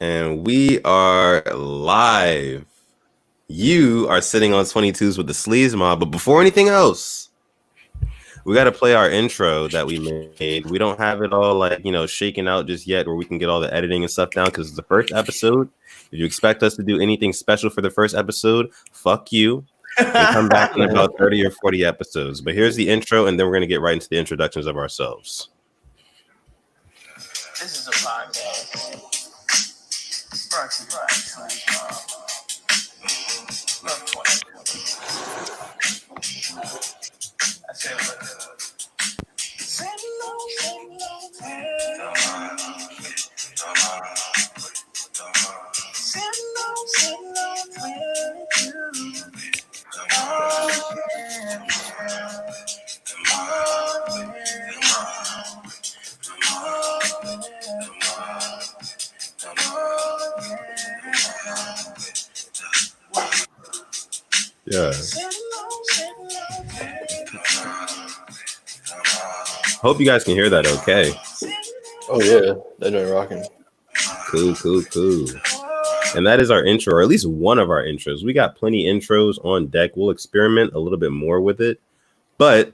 And we are live. You are sitting on 22s with the Sleaze Mob, but before anything else, we got to play our intro that we made. We don't have it all shaken out just yet where we can get all the editing and stuff down because it's the first episode. If you expect us to do anything special for the first episode, fuck you. And come back in about 30 or 40 episodes. But here's the intro, and then we're going to get right into the introductions of ourselves. This is a podcast. Love 22. I said, Yeah. Hope you guys can hear that okay. Oh yeah, that joint rocking. Cool. And that is our intro, or at least one of our intros. We got plenty intros on deck. We'll experiment a little bit more with it. But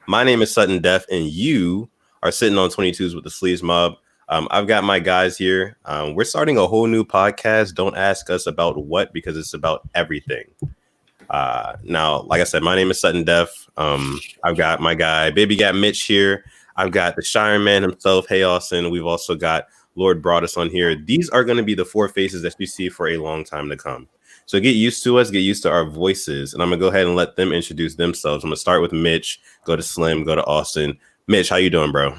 my name is Sittin Def, and you are sitting on 22s with the Sleaze Mob. I've got my guys here. We're starting a whole new podcast. Don't ask us about what, because it's about everything. Now, like I said, my name is Sittin Def. I've got my guy, Baby Got Mitch here. I've got the Shire Man himself, Hey Austin. We've also got Lord Broadus on here. These are going to be the four faces that you see for a long time to come. So get used to us, get used to our voices, and I'm going to go ahead and let them introduce themselves. I'm going to start with Mitch, go to Slim, go to Austin. Mitch, how you doing, bro?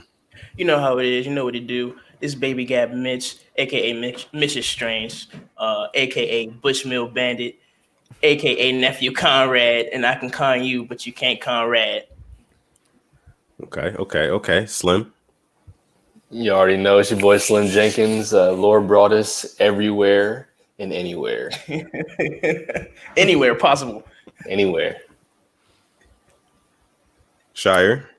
you know how it is. You know what to do. This Baby Gap Mitch, a.k.a. Mitch is Strange, a.k.a. Bushmill Bandit, a.k.a. Nephew Conrad, and I can con you, but you can't Conrad. Okay. Slim. You already know it's your boy Slim Jenkins. Lord Broadus everywhere and anywhere. Anywhere possible. Anywhere. Shire.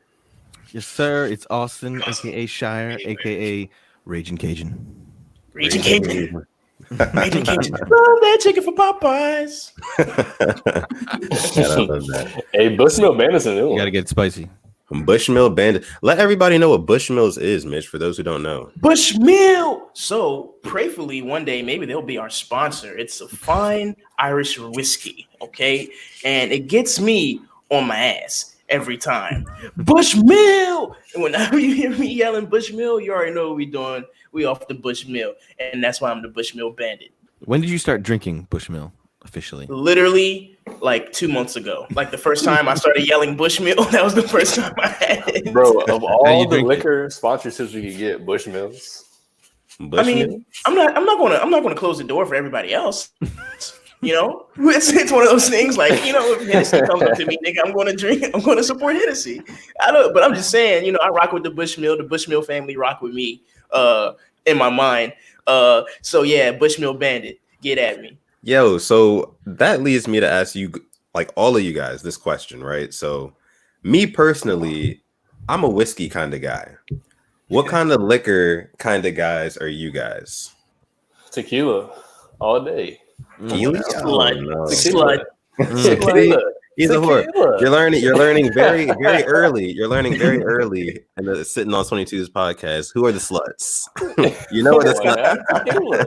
Yes, sir. It's Austin, aka Shire, aka Raging Cajun. Raging Cajun. Raging Cajun. Love that chicken for Popeyes. I love that. Hey, Bushmill Bandit's a new You one. gotta get it spicy. Bushmill Bandit. Let everybody know what Bushmills is, Mitch, for those who don't know. Bushmill. So, prayerfully, one day, maybe they'll be our sponsor. It's a fine Irish whiskey, okay? And it gets me on my ass every time. Bushmill! And whenever you hear me yelling Bushmill, you already know what we're doing. We off the Bushmill. And that's why I'm the Bushmill Bandit. When did you start drinking Bushmill officially? Literally, like 2 months ago. Like the first time I started yelling Bushmill, that was the first time I had it. Bro, of How all you the drink liquor sponsorships we could get, Bushmills. I mean, I'm not gonna close the door for everybody else. You know, it's one of those things. Like, you know, if Hennessy comes up to me, nigga, I'm going to drink. I'm going to support Hennessy. But I'm just saying, you know, I rock with the Bushmill. The Bushmill family rock with me. In my mind. So yeah, Bushmill Bandit, get at me. Yo, so that leads me to ask you, like all of you guys, this question, right? So, me personally, I'm a whiskey kind of guy. What kind of liquor kind of guys are you guys? Tequila. All day. Tequila? Slut. He's a whore. You're learning very, very early. You're learning very early in the Sitting on 22's podcast. Who are the sluts? You know what the sluts. Tequila.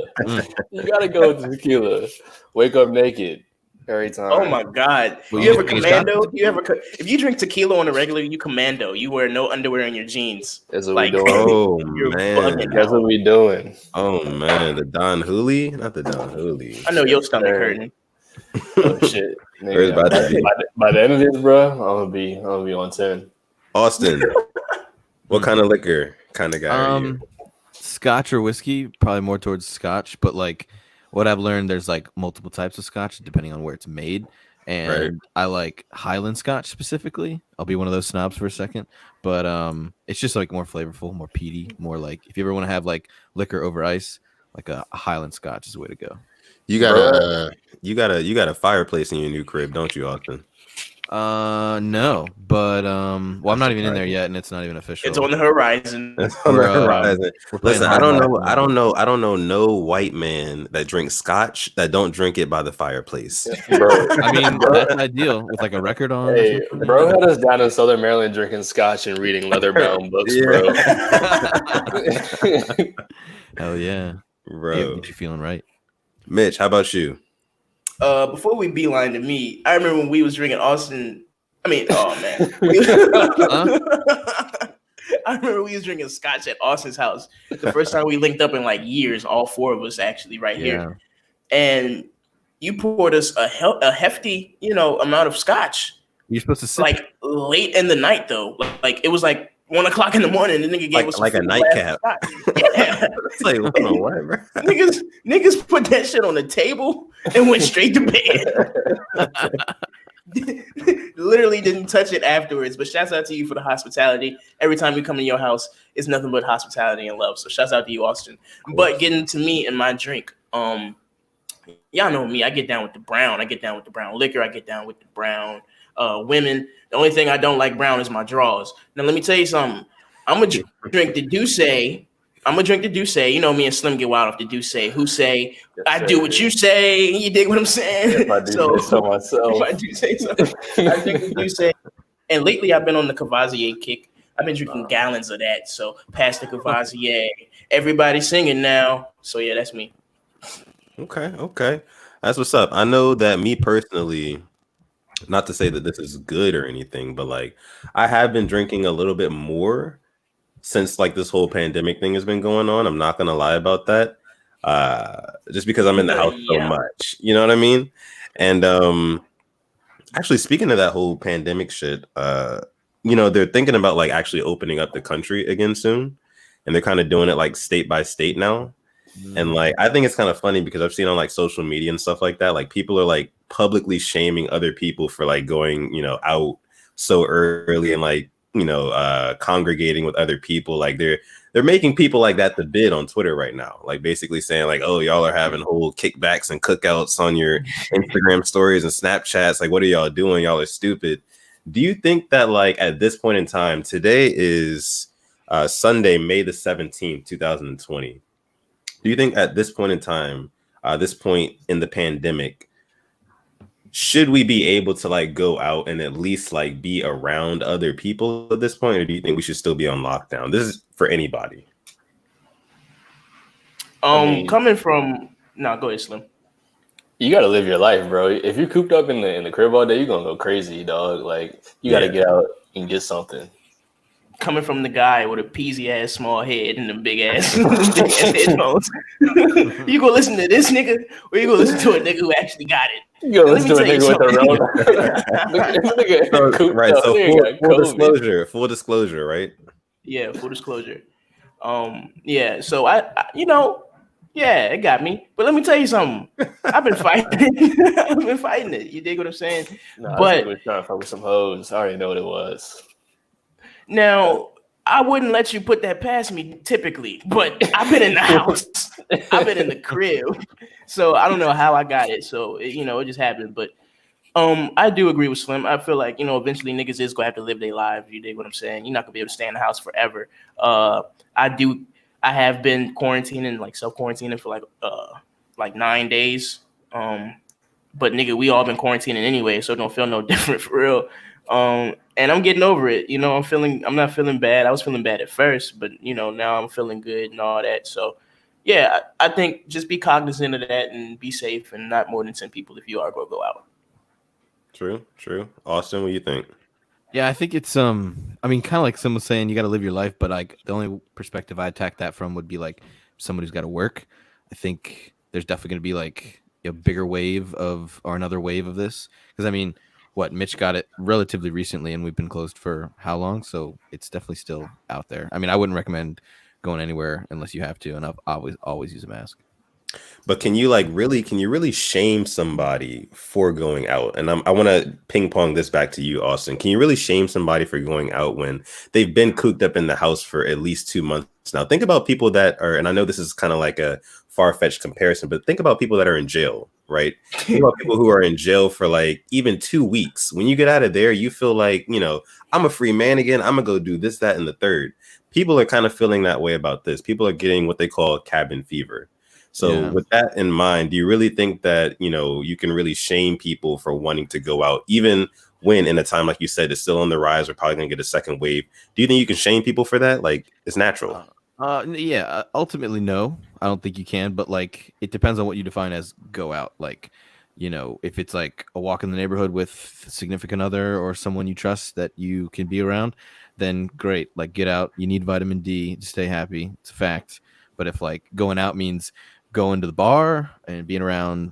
You gotta go with tequila. Wake up naked every time. Oh my God. Well, You ever you commando? If you drink tequila on a regular, you commando. You wear no underwear in your jeans. That's what Like, we doing. Oh You're man, bugging That's what we doing. oh man, the Don Hooley, not the Don Hooley. I know your stomach hurting. Oh shit. Where's Nigga, about to be? by the end of this, bro, I'm gonna be on 10. Austin, what kind of liquor kind of guy are you? Scotch or whiskey, probably more towards Scotch, but like what I've learned, there's like multiple types of Scotch depending on where it's made. And Right. I like Highland Scotch specifically. I'll be one of those snobs for a second, but it's just like more flavorful, more peaty, more like if you ever want to have like liquor over ice, like a Highland Scotch is the way to go. You got a fireplace in your new crib, don't you, Austin? No, but well, I'm not even in there yet, and it's not even official. It's on the horizon. It's on the horizon. Playing Listen, I hard don't rock know. and I roll. don't know. I don't know no white man that drinks scotch that don't drink it by the fireplace. Bro, I mean, that's ideal with like a record on. or hey, something. bro had us down in Southern Maryland drinking scotch and reading leather-bound books, bro. Hell yeah, Bro. get you feeling right. Mitch, how about you? Before we beeline to me, I remember when we was drinking Austin. I mean, oh man. I remember we was drinking scotch at Austin's house. The first time we linked up in like years, all four of us actually right here. And you poured us a hefty, amount of scotch. You're supposed to sip like late in the night though. Like it was like 1 o'clock in the morning. The nigga gave us like a nightcap. Yeah. It's like, what, bro? niggas put that shit on the table and went straight to bed. Literally didn't touch it afterwards. But shouts out to you for the hospitality. Every time we come to your house, it's nothing but hospitality and love. So shouts out to you, Austin. But getting to me and my drink, y'all know me. I get down with the brown. I get down with the brown liquor. I get down with the brown women. The only thing I don't like brown is my draws. Now let me tell you something. I'm gonna drink the Douce. I'm gonna drink the Douce. You know me and Slim get wild off the Douce. Who say I do what you say? You dig what I'm saying? If I do say so myself. If I do say so, I drink the Douce. And lately I've been on the Cavassier kick. I've been drinking gallons of that. So past the Cavassier, everybody's singing now. So yeah, that's me. Okay. That's what's up. I know that me personally, not to say that this is good or anything, but like I have been drinking a little bit more since like this whole pandemic thing has been going on. I'm not gonna lie about that. Just because I'm in the house so much. You know what I mean? And actually speaking of that whole pandemic shit, they're thinking about like actually opening up the country again soon. And they're kind of doing it like state by state now. And like I think it's kind of funny because I've seen on like social media and stuff like that, like people are like publicly shaming other people for like going, out so early and like, congregating with other people. Like they're making people like that the bid on Twitter right now, like basically saying like, oh, y'all are having whole kickbacks and cookouts on your Instagram stories and Snapchats. Like, what are y'all doing? Y'all are stupid. Do you think that like at this point in time, today is Sunday, May the 17th, 2020. Do you think at this point in time, this point in the pandemic, should we be able to like go out and at least like be around other people at this point? Or do you think we should still be on lockdown? This is for anybody. Coming from go ahead, Slim. You gotta live your life, bro. If you're cooped up in the crib all day, you're gonna go crazy, dog. Like you gotta get out and get something. Coming from the guy with a peasy ass small head and a big ass headphones. You gonna listen to this nigga, or you gonna listen to a nigga who actually got it? You gonna listen to a nigga with a road. Right. So full disclosure, right? Yeah, full disclosure. Yeah. So I it got me. But let me tell you something. I've been fighting. I've been fighting it. You dig what I'm saying? But I was trying to fuck with some hoes. I already know what it was. Now, I wouldn't let you put that past me typically, but I've been in the house. I've been in the crib. So I don't know how I got it. So, it just happened. But I do agree with Slim. I feel like, eventually niggas is going to have to live their lives. You dig what I'm saying? You're not going to be able to stay in the house forever. I have been quarantining, like self-quarantining for like 9 days. But nigga, we all been quarantining anyway, so it don't feel no different for real. And I'm getting over it. I'm not feeling bad. I was feeling bad at first, but now I'm feeling good and all that. So yeah, I think just be cognizant of that and be safe and not more than 10 people if you are going to go out. True. Austin, what do you think? Yeah, I think it's kind of like someone saying you got to live your life, but like the only perspective I attack that from would be like somebody who's got to work. I think there's definitely going to be like a bigger wave or another wave of this, because Mitch got it relatively recently, and we've been closed for how long? So it's definitely still out there. I wouldn't recommend going anywhere unless you have to, and I'll always use a mask. But can you really shame somebody for going out? And I want to ping pong this back to you, Austin. Can you really shame somebody for going out when they've been cooped up in the house for at least 2 months now? Think about people that are, and I know this is kind of like a far-fetched comparison, but think about people that are in jail. right? You know, people who are in jail for like even 2 weeks. When you get out of there, you feel like, you know, I'm a free man again. I'm gonna go do this, that, and the third. People are kind of feeling that way about this. People are getting what they call cabin fever. So with that in mind, do you really think that, you know, you can really shame people for wanting to go out, even when in a time, like you said, it's still on the rise, we're probably going to get a second wave? Do you think you can shame people for that? Like, it's natural. Ultimately, no, I don't think you can. But like, it depends on what you define as go out. Like, you know, if it's like a walk in the neighborhood with a significant other or someone you trust that you can be around, then great. Like, get out. You need vitamin D to stay happy. It's a fact. But if like going out means going to the bar and being around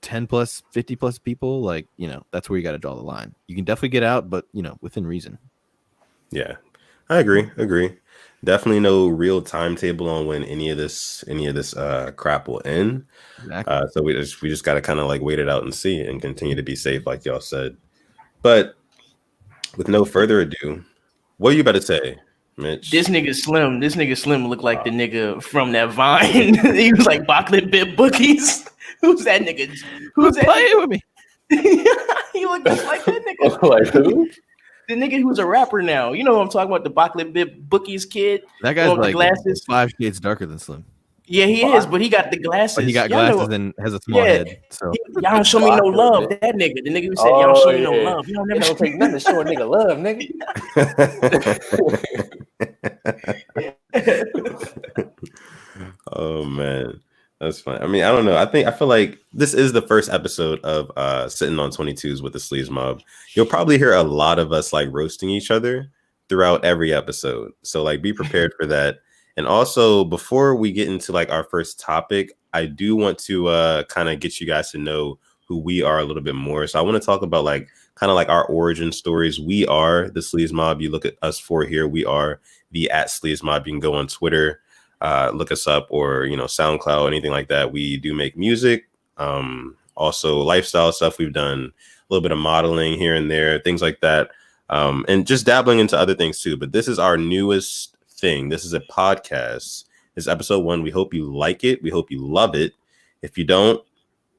10 plus 50 plus people, like, you know, that's where you got to draw the line. You can definitely get out, but you know, within reason. Yeah, I agree. Definitely no real timetable on when any of this crap will end. Exactly. So we just got to kind of like wait it out and see and continue to be safe, like y'all said. But with no further ado, what are you about to say, Mitch? This nigga Slim looked like the nigga from that Vine. He was like Baklip Bit Bookies. Who's that nigga? Who's that playing with me? He looked just like that nigga. Like who? The nigga who's a rapper now. You know what I'm talking about? The Baklip Bit Bookies kid. That guy's like glasses. 5 shades darker than Slim. Yeah, he is, but he got the glasses. But he got glasses and has a small head. So y'all don't show me no love. That nigga, the nigga who said y'all don't show me no love. You don't take nothing to show a nigga love, nigga. Oh man, that's fine. I mean, I don't know. I feel like this is the first episode of Sitting on 22s with the Sleaze Mob. You'll probably hear a lot of us like roasting each other throughout every episode. So like be prepared for that. And also, before we get into like our first topic, I do want to kind of get you guys to know who we are a little bit more. So I want to talk about like kind of like our origin stories. We are the Sleaze Mob. You look at us for here. We are the @Sleaze Mob. You can go on Twitter, look us up, or you know, SoundCloud, anything like that. We do make music, also lifestyle stuff. We've done a little bit of modeling here and there, things like that, and just dabbling into other things too. But this is our newest thing. This is a podcast. This is episode 1. We hope you like it. We hope you love it. If you don't,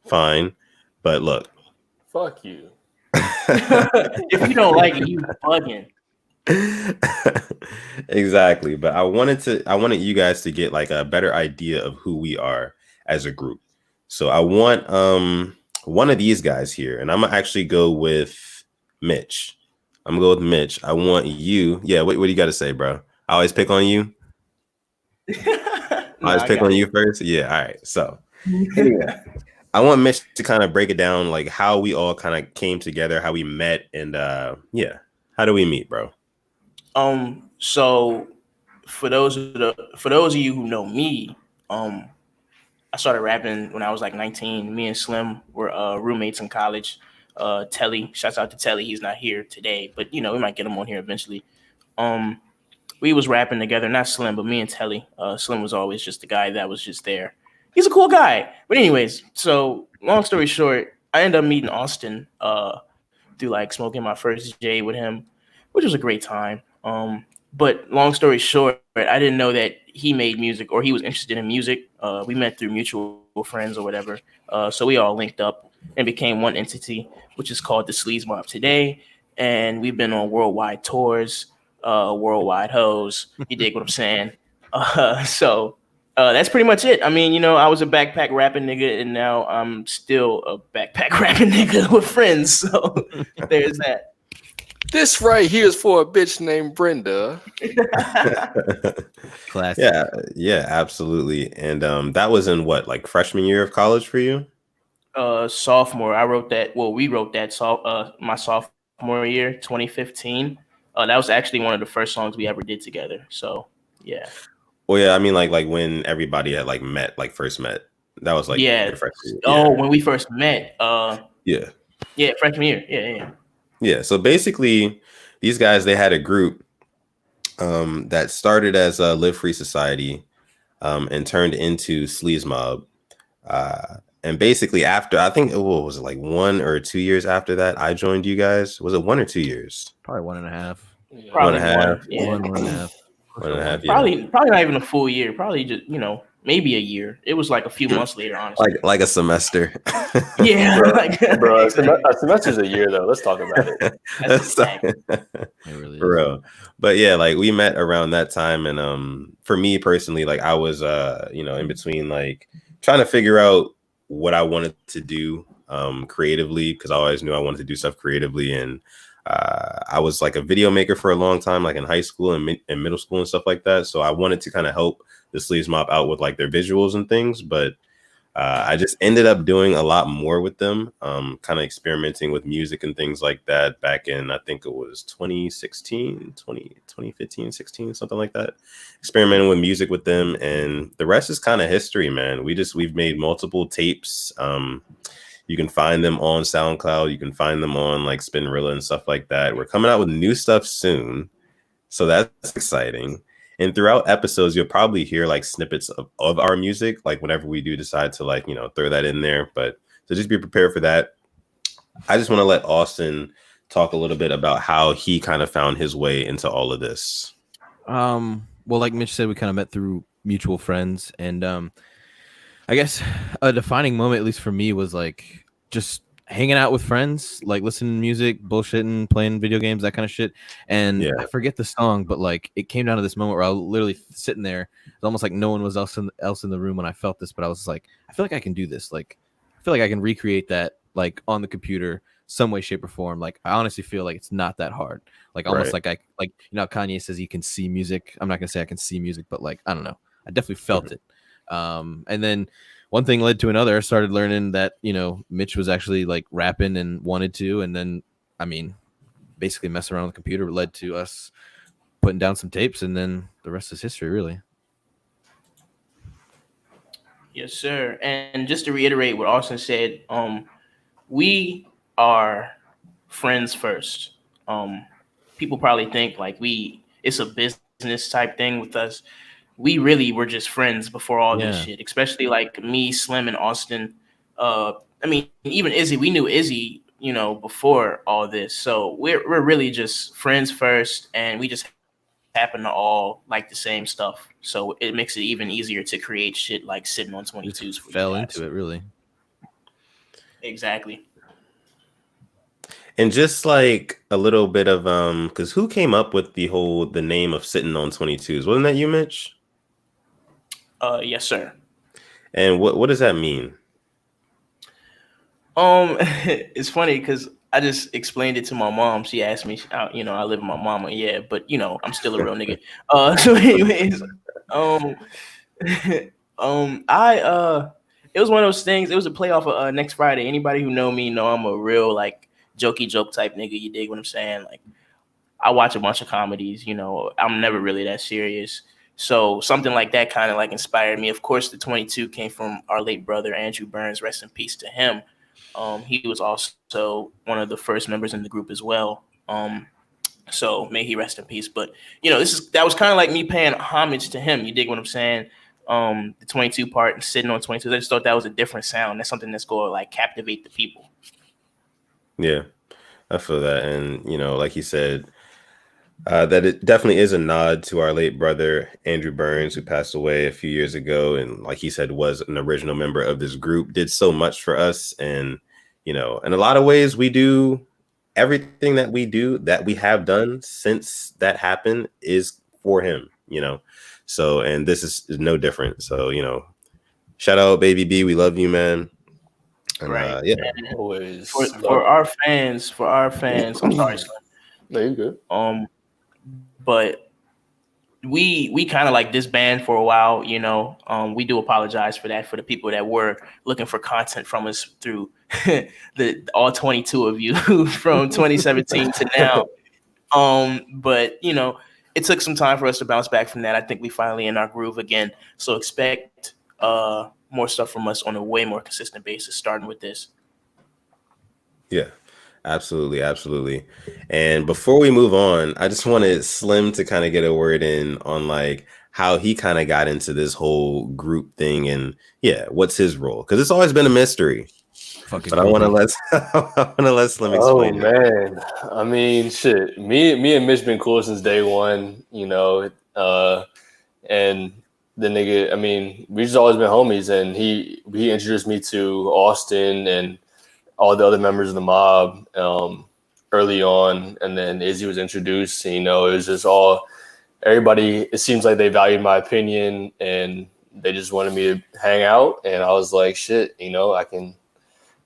fine. But look, fuck you. If you don't like it, you bugging. Exactly. But I wanted you guys to get like a better idea of who we are as a group. So I want one of these guys here, and I'm gonna actually go with Mitch. I'm gonna go with Mitch. I want you. Yeah, what do you got to say, bro? I always pick on you. I always pick on you first. Yeah. All right. So yeah. I want Mitch to kind of break it down, like how we all kind of came together, how we met, and yeah, how do we meet, bro? So for those of you who know me, I started rapping when I was like 19. Me and Slim were roommates in college. Telly, shouts out to Telly. He's not here today, but you know, we might get him on here eventually. We was rapping together, not Slim, but me and Telly. Slim was always just the guy that was just there. He's a cool guy. But anyways, so long story short, I ended up meeting Austin through like smoking my first J with him, which was a great time. But long story short, I didn't know that he made music or he was interested in music. We met through mutual friends or whatever. So we all linked up and became one entity, which is called the Sleaze Mob today. And we've been on worldwide tours, worldwide hoes. You dig what I'm saying? So that's pretty much it. I mean, you know, I was a backpack rapping nigga, and now I'm still a backpack rapping nigga with friends. So there's that. This right here is for a bitch named Brenda. Classic. Yeah, absolutely. And that was in what, like freshman year of college for you? Sophomore. I wrote that. Well, we wrote that. My sophomore year, 2015. That was actually one of the first songs we ever did together. So yeah. Well, yeah, I mean, like when everybody had like met, like first met. That was like your freshman year. Oh, when we first met. Yeah, freshman year. Yeah. So basically, these guys, they had a group that started as a Live Free Society and turned into Sleaze Mob. And basically, after I think what was it, like 1 or 2 years after that, I joined you guys. Was it 1 or 2 years? Probably 1.5. Probably 1.5. Yeah. 1.5. 1.5. Yeah. Probably not even a full year. Probably just, you know, maybe a year. It was like a few months later, honestly. Like a semester. Yeah, Bro, like bro, exactly. a semester's a year though. Let's talk about it. That's exactly. It really is. Bro. But yeah, like we met around that time, and for me personally, like I was in between like trying to figure out what I wanted to do creatively, because I always knew I wanted to do stuff creatively. And I was like a video maker for a long time, like in high school and middle school and stuff like that. So I wanted to kind of help the Sleeves Mob out with like their visuals and things, but I just ended up doing a lot more with them, kind of experimenting with music and things like that back in, I think it was 2015, 16, something like that. Experimenting with music with them, and the rest is kind of history, man. We've made multiple tapes. You can find them on SoundCloud. You can find them on like Spinrilla and stuff like that. We're coming out with new stuff soon, so that's exciting. And throughout episodes, you'll probably hear like snippets of our music, like whenever we do decide to like, throw that in there. But so just be prepared for that. I just want to let Austin talk a little bit about how he kind of found his way into all of this. Well, like Mitch said, we kind of met through mutual friends, and I guess a defining moment, at least for me, was like just hanging out with friends, like listening to music, bullshitting, playing video games, that kind of shit. And I forget the song, but like it came down to this moment where I was literally sitting there. It's almost like no one was else in the room when I felt this, but I was like, I feel like I can do this. Like, I feel like I can recreate that like on the computer, some way, shape, or form. Like, I honestly feel like it's not that hard. Like almost like Kanye says you can see music. I'm not gonna say I can see music, but like I don't know. I definitely felt it. And then one thing led to another. I started learning that, Mitch was actually like rapping and wanted to. And then, basically messing around with the computer led to us putting down some tapes. And then the rest is history, really. Yes, sir. And just to reiterate what Austin said, we are friends first. People probably think like it's a business type thing with us. We really were just friends before all this shit, especially like me, Slim, and Austin. Even Izzy, we knew Izzy, before all this. So we're really just friends first, and we just happen to all like the same stuff. So it makes it even easier to create shit like Sittin on 22s. Just fell into it, really. Exactly. And just like a little bit of because who came up with the name of Sittin on 22s? Wasn't that you, Mitch? Yes, sir. And what does that mean? It's funny because I just explained it to my mom. She asked me, I live with my mama, but I'm still a real nigga. So anyways, it was one of those things. It was a play off of Next Friday. Anybody who know me know I'm a real like jokey joke type nigga. You dig what I'm saying? Like I watch a bunch of comedies. I'm never really that serious. So something like that kind of like inspired me. Of course, the 22 came from our late brother, Andrew Burns. Rest in peace to him. He was also one of the first members in the group as well. So may he rest in peace. But that was kind of like me paying homage to him. You dig what I'm saying? The 22 part and Sittin on 22. I just thought that was a different sound. That's something that's going to like captivate the people. Yeah, I feel that. And, like you said, that it definitely is a nod to our late brother, Andrew Burns, who passed away a few years ago. And like he said, was an original member of this group, did so much for us. And, in a lot of ways, we do everything that we have done since that happened is for him, So, and this is no different. So, shout out Baby B. We love you, man. And, right. Yeah. Always. For our fans, I'm sorry, Slim. No, you're good. But we kind of like disband for a while, we do apologize for that for the people that were looking for content from us through all 22 of you from 2017 to now. But it took some time for us to bounce back from that. I think we finally in our groove again. So expect more stuff from us on a way more consistent basis, starting with this. Yeah. Absolutely. And before we move on, I just wanted Slim to kind of get a word in on like how he kind of got into this whole group thing and what's his role? Because it's always been a mystery. But I want to let Slim explain. Oh man, I mean, shit. Me and Mitch been cool since day one, and the nigga, I mean, we just always been homies, and he introduced me to Austin and all the other members of the mob early on, and then Izzy was introduced. And, it was just all everybody. It seems like they valued my opinion, and they just wanted me to hang out. And I was like, shit,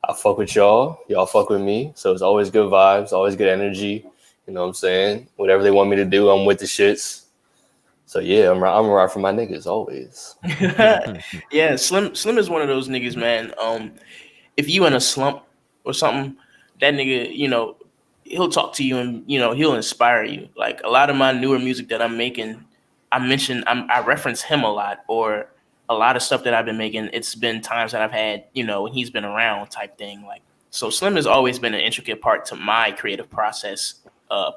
I'll fuck with y'all fuck with me. So it's always good vibes, always good energy. You know what I'm saying? Whatever they want me to do, I'm with the shits. So yeah, I'm right for my niggas always. Yeah, Slim is one of those niggas, man. If you in a slump or something, that nigga, he'll talk to you and he'll inspire you. Like a lot of my newer music that I'm making, I reference him a lot, or a lot of stuff that I've been making. It's been times that I've had, when he's been around type thing. Like, so Slim has always been an intricate part to my creative process,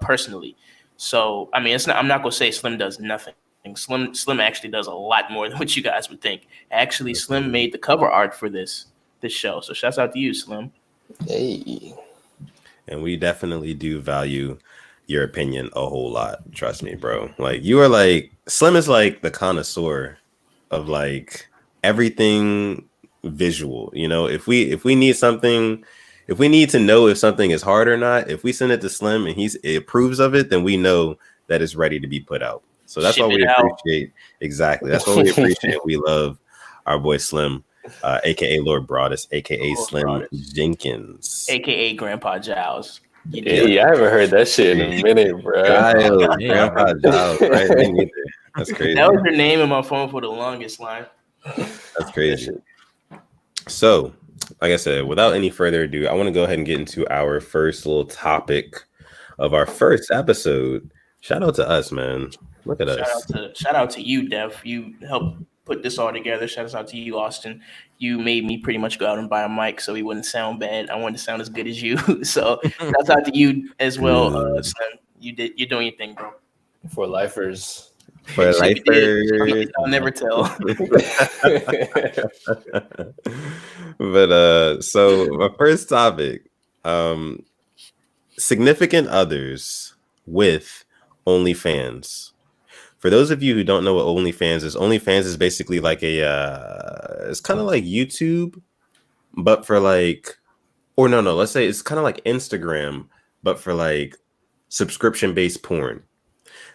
personally. So, I mean, I'm not gonna say Slim does nothing. Slim actually does a lot more than what you guys would think. Actually, Slim made the cover art for this show. So shouts out to you, Slim. Hey. And we definitely do value your opinion a whole lot. Trust me, bro. Like you are like Slim is like the connoisseur of like everything visual. If we need something, if we need to know if something is hard or not, if we send it to Slim and he approves of it, then we know that it's ready to be put out. So that's why we appreciate exactly. That's why we appreciate. We love our boy Slim, aka Lord Broadus, aka Lord Slim Broadus. Jenkins, aka Grandpa Giles. Hey, I haven't heard that shit in a minute, bro. Grandpa Giles, right? Me neither. That's crazy. That was your name in my phone for the longest line. That's crazy. So, like I said, without any further ado, I want to go ahead and get into our first little topic of our first episode. Shout out to us, man. Look at us. Shout out to you, Dev. You helped put this all together. Shout out to you, Austin. You made me pretty much go out and buy a mic so he wouldn't sound bad. I wanted to sound as good as you. So shout out to you as well, Slim. You're doing your thing, bro. For lifers. For lifers. I'll never tell. But so my first topic, significant others with OnlyFans. For those of you who don't know what OnlyFans is basically like it's kind of like YouTube, but for like, or no, let's say it's kind of like Instagram, but for like subscription-based porn.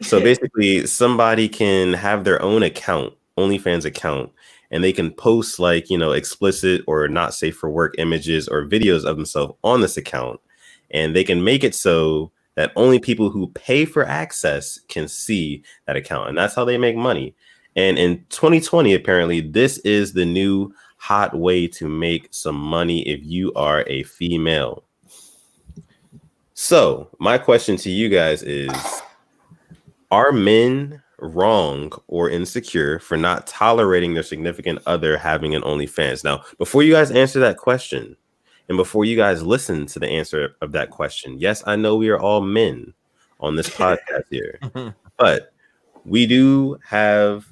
So basically somebody can have their own account, OnlyFans account, and they can post like, explicit or not safe for work images or videos of themselves on this account. And they can make it so that only people who pay for access can see that account. And that's how they make money. And in 2020, apparently, this is the new hot way to make some money if you are a female. So my question to you guys is, are men wrong or insecure for not tolerating their significant other having an OnlyFans? Now, before you guys answer that question, and before you guys listen to the answer of that question, yes, I know we are all men on this podcast here, but we do have,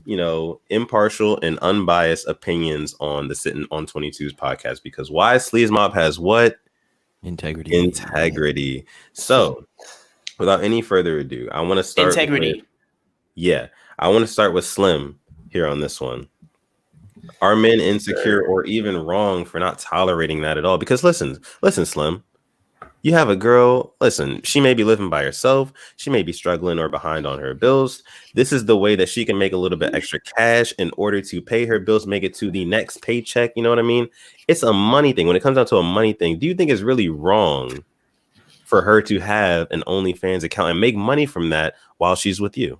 impartial and unbiased opinions on the Sittin on 22's podcast, because why? Sleaze Mob has what? Integrity. So without any further ado, I want to start integrity. I want to start with Slim here on this one. Are men insecure or even wrong for not tolerating that at all? Because listen, Slim, you have a girl. Listen, she may be living by herself. She may be struggling or behind on her bills. This is the way that she can make a little bit extra cash in order to pay her bills, make it to the next paycheck. You know what I mean? It's a money thing. When it comes down to a money thing, do you think it's really wrong for her to have an OnlyFans account and make money from that while she's with you?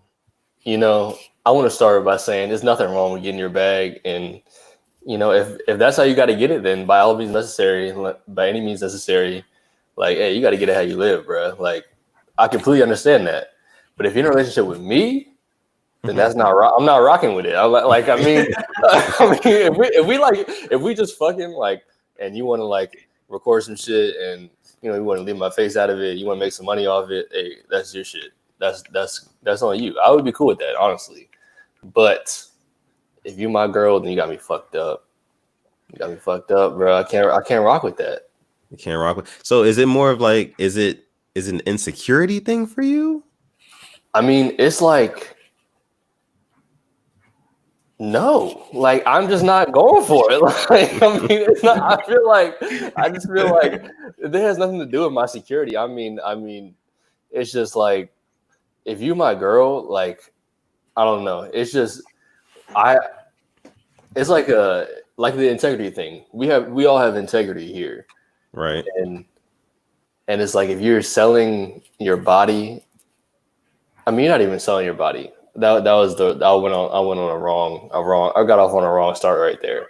I want to start by saying there's nothing wrong with getting your bag, and if that's how you got to get it, then by all means necessary, by any means necessary, like, hey, you got to get it how you live, bro. Like, I completely understand that, but if you're in a relationship with me, then that's not right. I'm not rocking with it. If we just fucking like, and you want to like record some shit, and you want to leave my face out of it, you want to make some money off it, hey, that's your shit. That's on you. I would be cool with that, honestly. But if you my girl, then you got me fucked up. Bro. I can't rock with that. You can't rock with. So is it more of like, is it an insecurity thing for you? I mean, it's like No, like I'm just not going for it. Like, I mean, it's not. I just feel like it has nothing to do with my security. I mean, it's just like if you my girl, like I don't know. It's just it's like the integrity thing. We all have integrity here, Right. and it's like if you're selling your body, I mean, you're not even selling your body. I went on a wrong. I got off on a wrong start right there.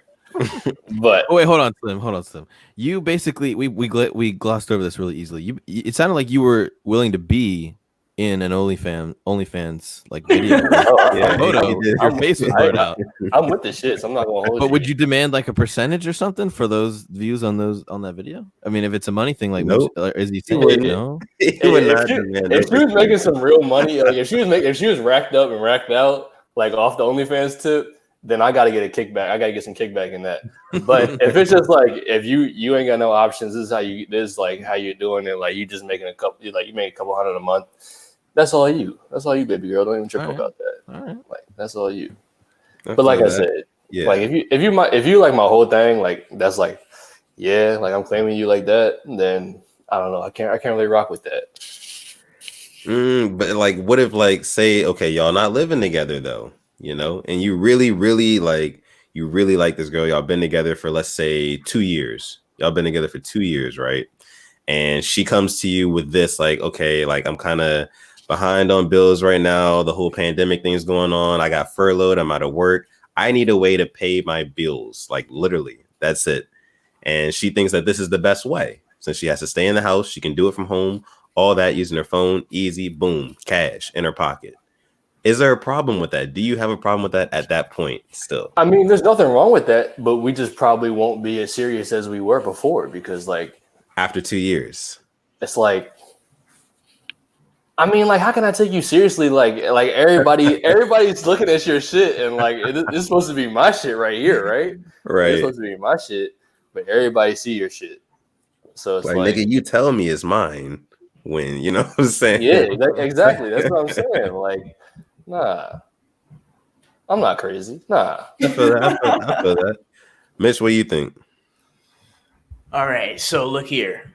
But wait, hold on, Slim. You basically we glossed over this really easily. It sounded like you were willing to be in an OnlyFans like video. Yeah, photo. Your face was blurred out. I'm with the shit, so I'm not gonna hold. But would you demand like a percentage or something for those views on that video? I mean, if it's a money thing, like, nope. is he saying no? If she was making some real money, like if she was racked up and racked out, like off the OnlyFans tip, then I got to get a kickback. I got to get some kickback in that. But if it's just like if you ain't got no options, this is like how you're doing it. Like you just making you make a couple hundred a month. That's all you. That's all you, baby girl. Don't even trip about that. All right. Like that's all you. But like I said, like if you like my whole thing, like that's like, yeah, like I'm claiming you like that, then I don't know. I can't really rock with that. But like, what if like say, okay, y'all not living together though, you know, and you really like this girl. Y'all been together for let's say 2 years. Y'all been together for 2 years, right? And she comes to you with this, like, okay, like I'm kind of behind on bills right now. The whole pandemic thing's going on. I got furloughed. I'm out of work. I need a way to pay my bills. Like literally, that's it. And she thinks that this is the best way. Since she has to stay in the house, she can do it from home. All that using her phone, easy, boom, cash in her pocket. Is there a problem with that? Do you have a problem with that at that point still? I mean, there's nothing wrong with that, but we just probably won't be as serious as we were before because like after 2 years, it's like, I mean, like, how can I take you seriously? Like everybody's looking at your shit, and like, it's supposed to be my shit right here, right? Right. It's supposed to be my shit, but everybody see your shit. So it's like, nigga, you tell me it's mine when you know what I'm saying. Yeah, exactly. That's what I'm saying. Like, nah, I'm not crazy. Nah, I feel that. Mitch, what do you think? All right, so look here.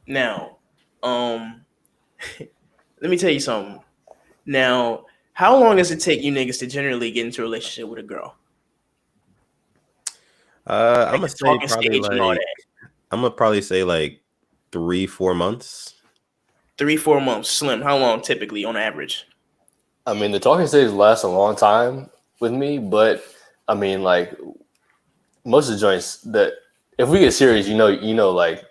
Now, let me tell you something. Now, how long does it take you niggas to generally get into a relationship with a girl? I'm gonna probably say like 3-4 months. 3-4 months. Slim, how long typically on average? I mean, the talking stage lasts a long time with me, but I mean, like most of the joints that if we get serious, you know, like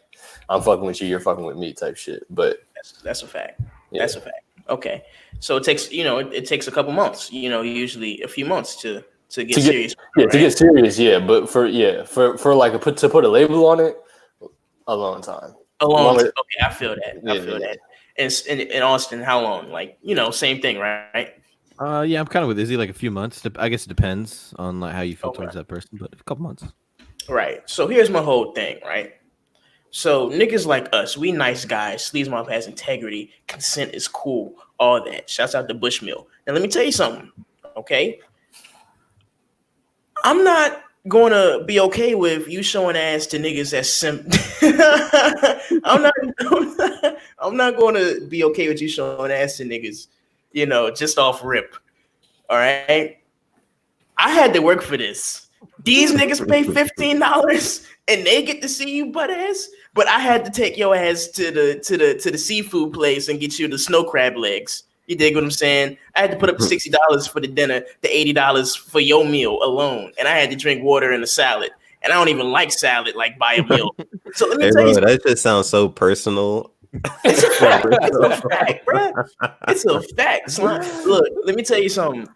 I'm fucking with you, you're fucking with me type shit. But that's a fact. Yeah. That's a fact. Okay, so it takes it takes a couple months. You know, usually a few months to get serious. Yeah, right? To get serious. Yeah, but for like to put a label on it, a long time. Okay, I feel that. I feel that. And in Austin, how long? Like, you know, same thing, right? Yeah, I'm kind of with Izzy, like a few months. I guess it depends on like how you feel towards that person, but a couple months. Right. So here's my whole thing, right? So niggas like us, we nice guys. Sleaze Mob has integrity. Consent is cool. All that. Shouts out to Bushmill. Now let me tell you something, okay? I'm not going to be okay with you showing ass to niggas that's I'm not going to be okay with you showing ass to niggas, you know, just off rip. All right? I had to work for this. These niggas pay $15 and they get to see you butt ass, but I had to take your ass to the seafood place and get you the snow crab legs. You dig what I'm saying? I had to put up $60 for the dinner, the $80 for your meal alone, and I had to drink water and a salad. And I don't even like salad like by a meal. So let me tell you, that just sounds so personal. It's a fact. It's a fact, bro. It's a fact. Son. Look, let me tell you something.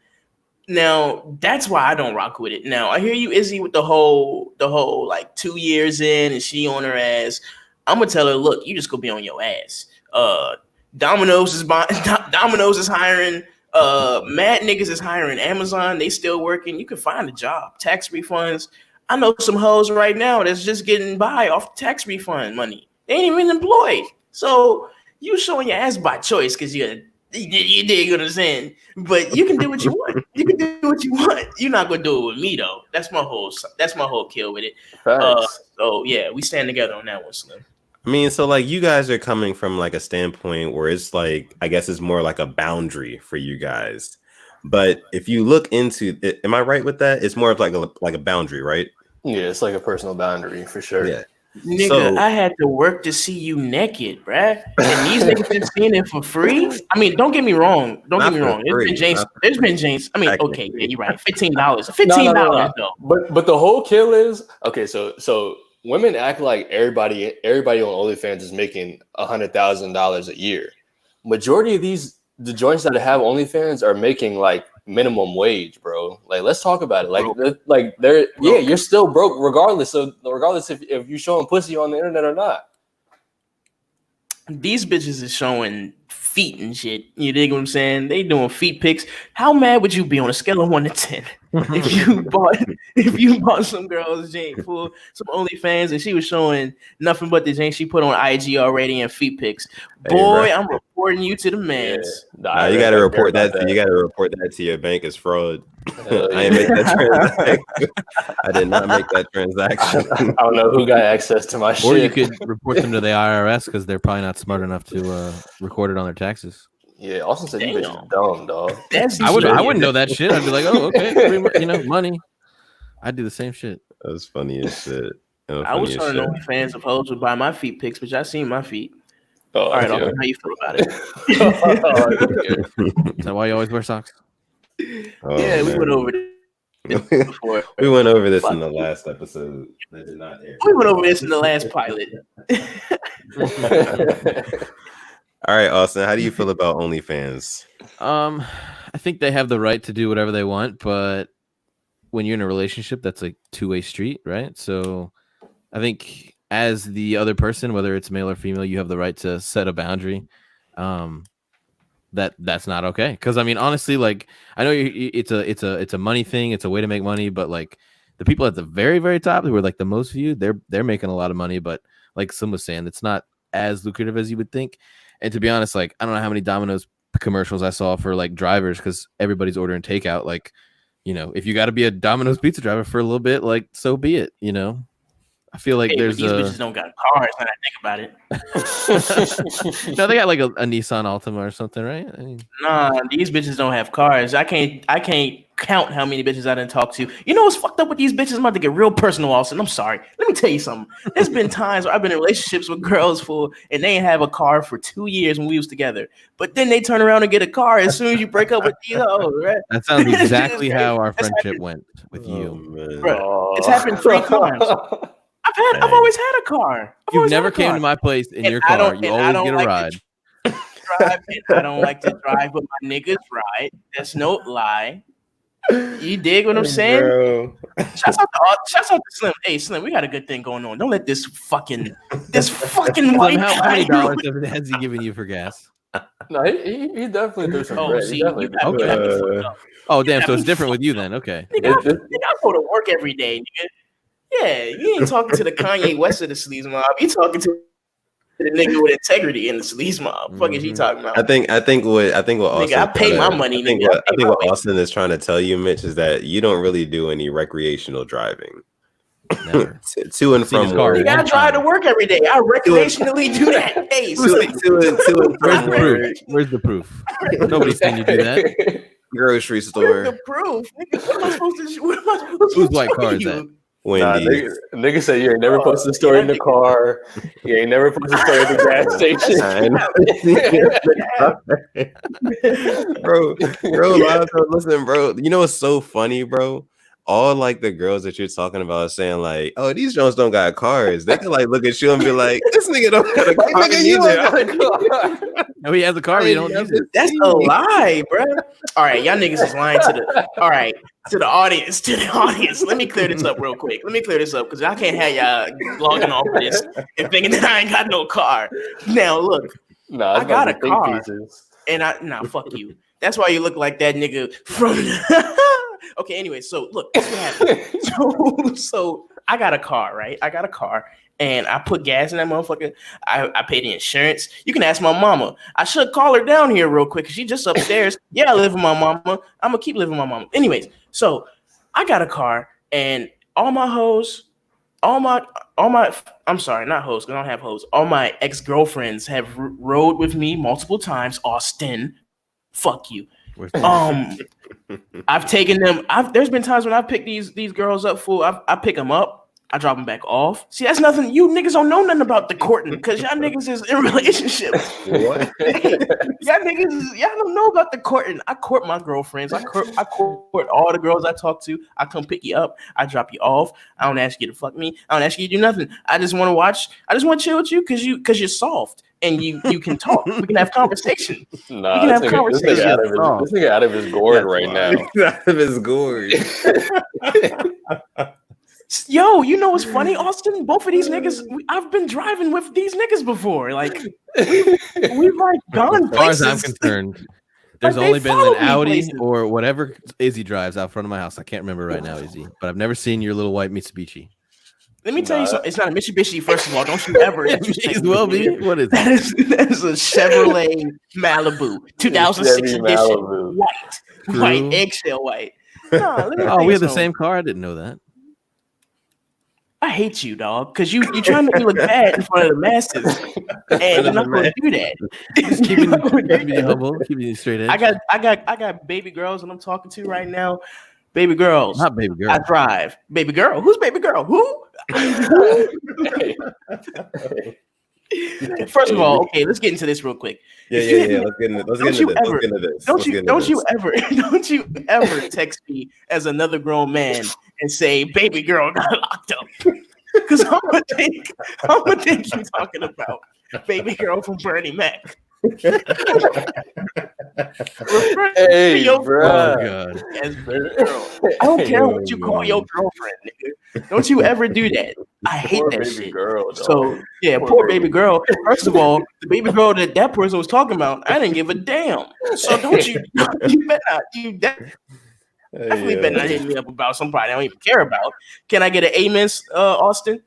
Now, that's why I don't rock with it. Now, I hear you, Izzy, with the whole like 2 years in and she on her ass. I'm gonna tell her, look, you just gonna be on your ass. Domino's is hiring. Mad niggas is hiring. Amazon, they still working. You can find a job. Tax refunds. I know some hoes right now that's just getting by off tax refund money. They ain't even employed. So you showing your ass by choice because you dig what I'm saying. But you can do what you want. You can do what you want. You're not gonna do it with me though. That's my whole kill with it. Facts. So yeah, we stand together on that one, Slim. I mean, so like you guys are coming from like a standpoint where it's like, I guess it's more like a boundary for you guys. But if you look into it, am I right with that? It's more of like a boundary, right? Yeah, it's like a personal boundary for sure. Yeah. Nigga, So- I had to work to see you naked, bruh. And these niggas been seeing it for free. I mean, don't get me wrong. Don't Not get me for wrong. There's free, been James. not for There's been free. James. I mean, okay, Technically. yeah, you're right. $15. $15 though. But the whole kill is okay. So women act like everybody on OnlyFans is making $100,000 a year. Majority of the joints that have OnlyFans are making like minimum wage, bro. Like, let's talk about it. You're still broke regardless if you're showing pussy on the internet or not. These bitches is showing feet and shit. You dig what I'm saying? They doing feet pics. How mad would you be on a scale of 1 to 10 if you bought some girl's Jane for some OnlyFans and she was showing nothing but the Jane she put on IG already and feet pics? Boy, I'm reporting you to the mans. Nah, you gotta report that. You gotta report that to your bank as fraud. I ain't make that transaction. I did not make that transaction. I don't know who got access to my shit. Or you could report them to the IRS because they're probably not smart enough to record it on their taxes. Yeah, Austin said you bitch is dumb, dog. I wouldn't know that shit. I'd be like, oh, okay, money. I'd do the same shit. That was funny as shit. I was trying to know if fans of hoes would buy my feet pics, but y'all seen my feet. Oh, all right, Austin, how you feel about it? Is that why you always wear socks? Oh, yeah, man. we went over this before. We went over this in the last episode. That did not air. We went over this in the last pilot. All right, Austin, how do you feel about OnlyFans? I think they have the right to do whatever they want, but when you're in a relationship, that's a two-way street, right? So I think as the other person, whether it's male or female, you have the right to set a boundary. That's not okay. Because I mean, honestly, like I know it's a money thing, it's a way to make money, but like the people at the very, very top who are like the most viewed, they're making a lot of money, but like Slim was saying, it's not as lucrative as you would think. And to be honest, like I don't know how many Domino's commercials I saw for like drivers because everybody's ordering takeout. Like, you know, if you got to be a Domino's pizza driver for a little bit, like so be it. You know, I feel like these bitches don't got cars when I think about it. No, they got like a Nissan Altima or something, right? I mean, nah, these bitches don't have cars. I can't count how many bitches I didn't talk to. You know what's fucked up with these bitches? I'm about to get real personal, Austin. I'm sorry. Let me tell you something. There's been times where I've been in relationships with girls and they ain't have a car for 2 years when we was together. But then they turn around and get a car as soon as you break up with these hoes, right? that sounds exactly how our friendship went with you. Bro, it's happened 3 times. I've always had a car. You've never came to my place in your car. You always get a ride. I don't like to drive, but my niggas ride. That's no lie. You dig what I'm saying? Bro. Shouts out to Slim. Hey, Slim, we got a good thing going on. Don't let this fucking white how many dollars has he given you for gas? No, he definitely threw some bread. See, Oh, damn. So it's different with you then. Okay. Nigga, I go to work every day, nigga. Yeah, you ain't talking to the Kanye West of the sleaze mob. You talking to the nigga with integrity in the sleaze mob. Fuck is he talking about? I think what Austin, nigga, I pay my money. I think what Austin is trying to tell you, Mitch, is that you don't really do any recreational driving. Never. to and from work. You gotta drive to work every day. I recreationally do that. Hey, Where's the proof? Nobody's seen you do that. Grocery store. Where's the proof? Nigga, what am I supposed to? Whose white car is that? Wendy's. Nigga said you ain't never posted a story in the car. You ain't never posted a story at the gas station. bro, listen, bro. You know what's so funny, bro? All like the girls that you're talking about are saying like, "Oh, these Jones don't got cars." They can like look at you and be like, "This nigga don't got a car." No, he has a car, but he don't use it. That's a lie, bro. All right, y'all niggas is lying to the audience. Let me clear this up real quick. Let me clear this up because I can't have y'all logging off of this and thinking that I ain't got no car. Now look, I got a car, and fuck you. That's why you look like that nigga from. Okay, anyway, so look, that's what happened. So I got a car, right? I got a car. And I put gas in that motherfucker. I pay the insurance. You can ask my mama. I should call her down here real quick. She just upstairs. Yeah, I live with my mama. I'm gonna keep living with my mama. Anyways, so I got a car, and all my I'm sorry, not hoes, because I don't have hoes. All my ex-girlfriends have rode with me multiple times. Austin, fuck you. I've taken them. There's been times when I pick these girls up, fool. I pick them up. I drop them back off. See, that's nothing. You niggas don't know nothing about the courting because y'all niggas is in relationships. What? y'all don't know about the courting. I court my girlfriends. I court all the girls I talk to. I come pick you up. I drop you off. I don't ask you to fuck me. I don't ask you to do nothing. I just want to watch. I just want to chill with you because you're soft and you can talk. We can have conversation. Nah, this nigga out of his gourd right now. Out of his gourd. Yo, you know what's funny, Austin? Both of these niggas, I've been driving with these niggas before. Like, we've like gone places. As far as I'm concerned, there's only been an Audi or whatever Izzy drives out front of my house. I can't remember right now, Izzy, but I've never seen your little white Mitsubishi. Let me tell you something. It's not a Mitsubishi, first of all. Don't you ever. Well be. What is that? That is a Chevrolet Malibu, 2006 edition, white, eggshell white. No, we have the same car. I didn't know that. I hate you, dog, because you trying to make me look bad in front of the masses, and you're not going to do that. keeping you humble, keeping you straight edge. I got baby girls, and I'm talking to right now. Baby girls, not baby girl. I drive. Baby girl, who's baby girl? Who? First of all, okay, let's get into this real quick. Yeah. Let's get into this. Don't you ever text me as another grown man and say, "Baby girl got locked up," because I'm gonna think you're talking about baby girl from Bernie Mac. Hey, bro. As baby girl. I don't care what you call your girlfriend, nigga. Don't you ever do that. I hate Poor that baby shit. Girl, so yeah, poor baby girl. First of all, the baby girl that person was talking about, I didn't give a damn. So don't you better not. You definitely better not hit me up about somebody I don't even care about. Can I get an amen, Austin?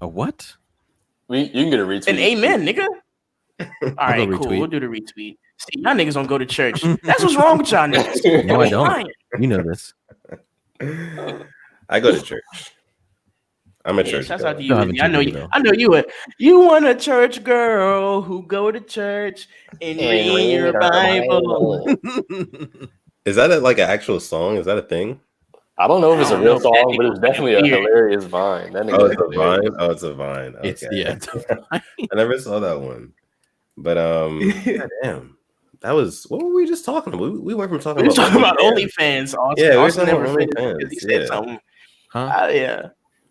A what? You can get a retweet. An amen, nigga. All right, cool. We'll do the retweet. See, y'all niggas don't go to church. That's what's wrong with y'all niggas. No, I don't. You know this. I go to church. I'm a church. Shouts out to you. I know you. I know you. You want a church girl who go to church and read your Bible. Is that like an actual song? Is that a thing? I don't know if it's a real song, but it's definitely a hilarious vine. That it's a vine. Oh, it's a vine. Okay. It's a vine. I never saw that one. But damn. That was what were we just talking about? We went from talking about OnlyFans. Yeah, we were talking about OnlyFans. He said something. Huh? Yeah.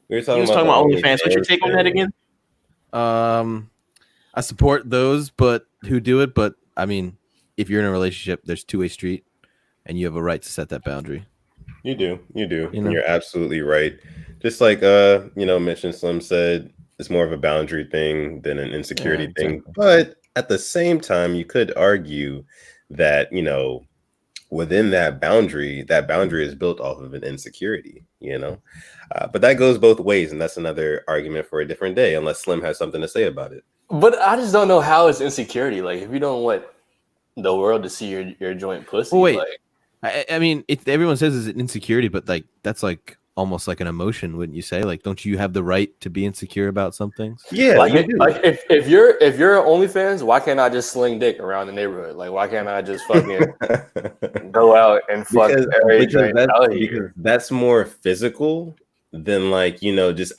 We were talking about OnlyFans. What's your take on that again? I support those, but who do it. But I mean, if you're in a relationship, there's two-way street, and you have a right to set that boundary. You do. And you're absolutely right. Just like Mitch and Slim said, it's more of a boundary thing than an insecurity thing. But at the same time, you could argue that, within that boundary is built off of an insecurity, but that goes both ways. And that's another argument for a different day, unless Slim has something to say about it. But I just don't know how it's insecurity. Like, if you don't want the world to see your joint pussy. Well, wait. Like, I mean, everyone says it's an insecurity, but like that's like almost like an emotion, wouldn't you say? Like, don't you have the right to be insecure about some things? Yeah, if you're OnlyFans, why can't I just sling dick around the neighborhood? Like, why can't I just fucking go out and fuck because that's more physical than like just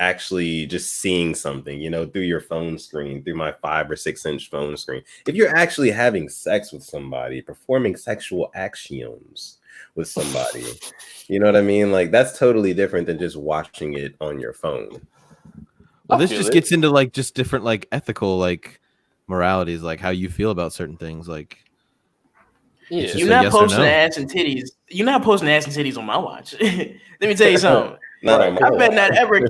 seeing something through your phone screen, through my 5 or 6 inch phone screen. If you're actually having sex with somebody, performing sexual actions with somebody, you know what I mean? Like, that's totally different than just watching it on your phone. Well, this just gets into like just different like ethical like moralities, like how you feel about certain things. Like, you're not posting ass and titties. You're not posting ass and titties on my watch. Let me tell you something. I bet not ever.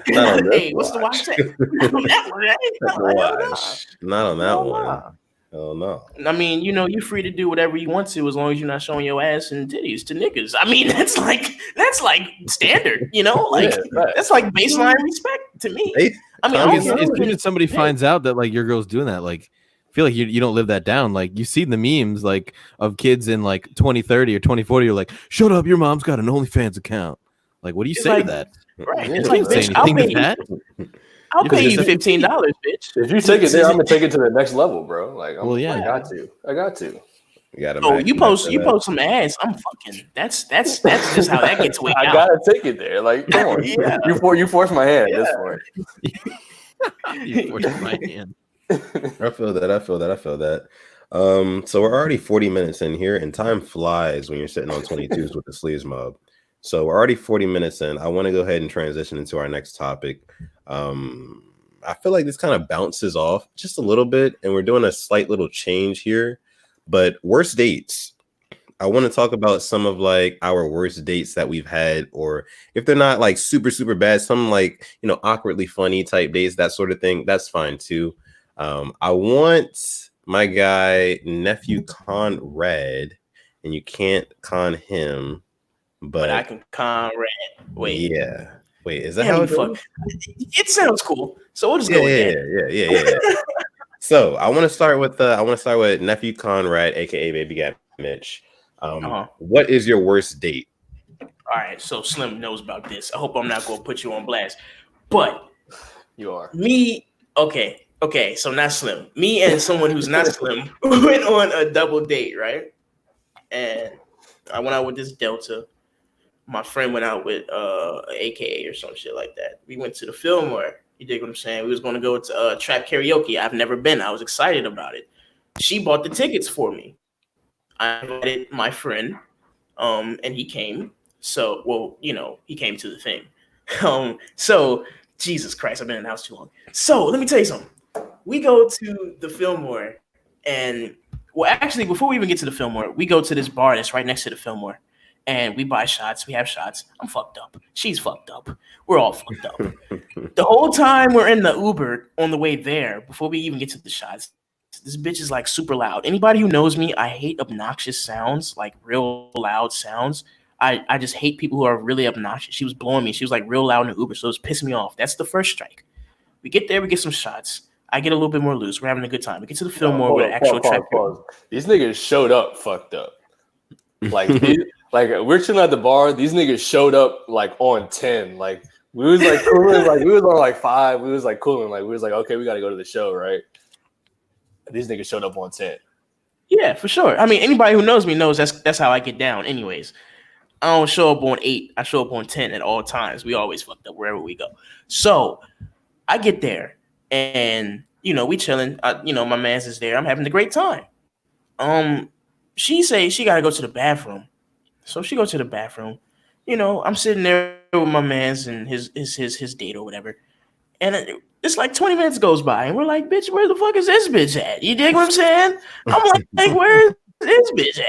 Hey, what's the watch say? Not on that one. Not on that one. Hell no. I mean, you're free to do whatever you want to as long as you're not showing your ass and titties to niggas. I mean, that's like standard, like that's like baseline respect to me. Hey, I mean, as soon as somebody finds out that like your girl's doing that, like I feel like you don't live that down. Like you see the memes like of kids in like 2030 or 2040, you're like, shut up, your mom's got an OnlyFans account. Like, what do you say to that? Right. Yeah, It's like, bitch, I'll pay you $15, bitch. If you take it there, I'm gonna take it to the next level, bro. Like, yeah, I got to. You gotta you post some ads. I'm fucking. That's just how that gets way I out. gotta take it there. Like, come on, Yeah. you force my hand. This point. You forced my hand. I feel that. So we're already 40 minutes in here, and time flies when you're sitting on 22s with the sleeves mob. So we're already 40 minutes in. I want to go ahead and transition into our next topic. I feel like this kind of bounces off just a little bit, and we're doing a slight little change here. But worst dates. I want to talk about some of like our worst dates that we've had, or if they're not like super, super bad, some like, awkwardly funny type dates, that sort of thing. That's fine too. I want my guy, nephew Conrad, and you can't con him. But I can Conrad. Wait. Yeah. Wait, is that how it goes? It sounds cool. So we'll just go with that. Yeah. So I want to start with nephew Conrad, aka Baby Gap Mitch. What is your worst date? All right, so Slim knows about this. I hope I'm not gonna put you on blast. But you are. Me, okay. So not Slim. Me and someone who's not Slim went on a double date, right? And I went out with this Delta. My friend went out with AKA or some shit like that. We went to the Fillmore. You dig what I'm saying? We was going to go to trap karaoke. I've never been. I was excited about it. She bought the tickets for me. I invited my friend, and he came. So, he came to the thing. So, Jesus Christ, I've been in the house too long. So, let me tell you something. We go to the Fillmore, and, actually, before we even get to the Fillmore, we go to this bar that's right next to the Fillmore. And we buy shots. We have shots. I'm fucked up. She's fucked up. We're all fucked up. The whole time we're in the Uber on the way there, before we even get to the shots, this bitch is like super loud. Anybody who knows me, I hate obnoxious sounds, like real loud sounds. I just hate people who are really obnoxious. She was blowing me. She was like real loud in the Uber, so it was pissing me off. That's the first strike. We get there. We get some shots. I get a little bit more loose. We're having a good time. We get to the Fillmore with an actual trap. These niggas showed up fucked up. Like we're chilling at the bar. These niggas showed up like on 10. Like we was like cooling, like we was on like 5. We was like cooling, like we was like, okay, we gotta go to the show, right? These niggas showed up on 10. Yeah, for sure. I mean, anybody who knows me knows that's how I get down. Anyways, I don't show up on 8. I show up on 10 at all times. We always fucked up wherever we go. So I get there, and we chilling. My man's is there. I'm having a great time. She say she gotta go to the bathroom. So she goes to the bathroom. I'm sitting there with my man's and his date or whatever. And it's like 20 minutes goes by, and we're like, bitch, where the fuck is this bitch at? You dig what I'm saying? I'm like, where is this bitch at?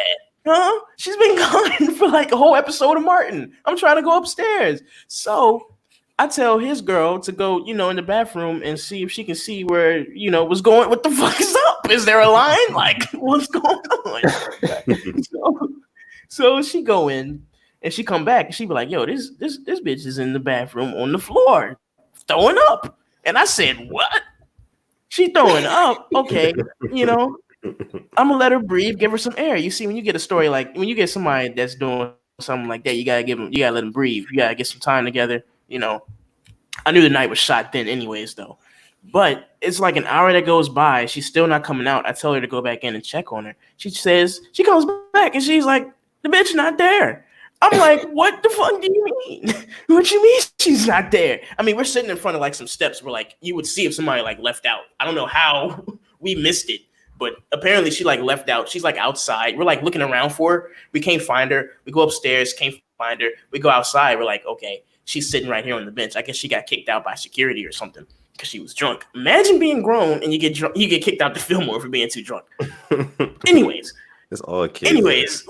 Huh? She's been gone for like a whole episode of Martin. I'm trying to go upstairs. So I tell his girl to go, in the bathroom and see if she can see where, what's going, what the fuck is up? Is there a line? Like, what's going on? So she go in and she come back and she be like, yo, this bitch is in the bathroom on the floor throwing up. And I said, what? She throwing up. Okay. I'm gonna let her breathe, give her some air. You see, when you get a story like when you get somebody that's doing something like that, you gotta let them breathe. You gotta get some time together. I knew the night was shot then anyways though. But it's like an hour that goes by. She's still not coming out. I tell her to go back in and check on her. She says, she comes back and she's like, the bitch not there. I'm like, what the fuck do you mean? What you mean she's not there? I mean, we're sitting in front of like some steps where like you would see if somebody like left out. I don't know how we missed it, but apparently she like left out. She's like outside. We're like looking around for her. We can't find her. We go upstairs, can't find her. We go outside. We're like, okay, she's sitting right here on the bench. I guess she got kicked out by security or something because she was drunk. Imagine being grown and you get drunk, you get kicked out the Fillmore for being too drunk. Anyways, it's all kids. Anyways,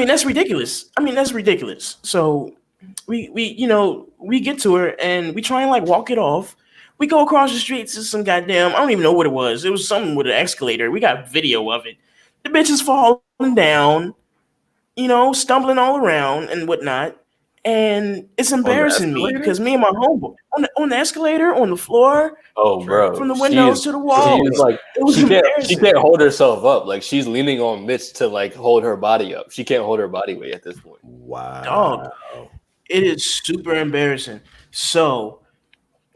that's ridiculous. So we get to her and we try and like walk it off. We go across the street to some goddamn, I don't even know what it was. It was something with an escalator. We got video of it. The bitch is falling down, stumbling all around and whatnot. And it's embarrassing me because me and my homeboy on the escalator, on the floor, Oh, bro, from the windows to the walls. She's like, it was she can't hold herself up. Like, she's leaning on Mitch to like hold her body up. She can't hold her body weight at this point. Wow. Dog, it is super embarrassing. So,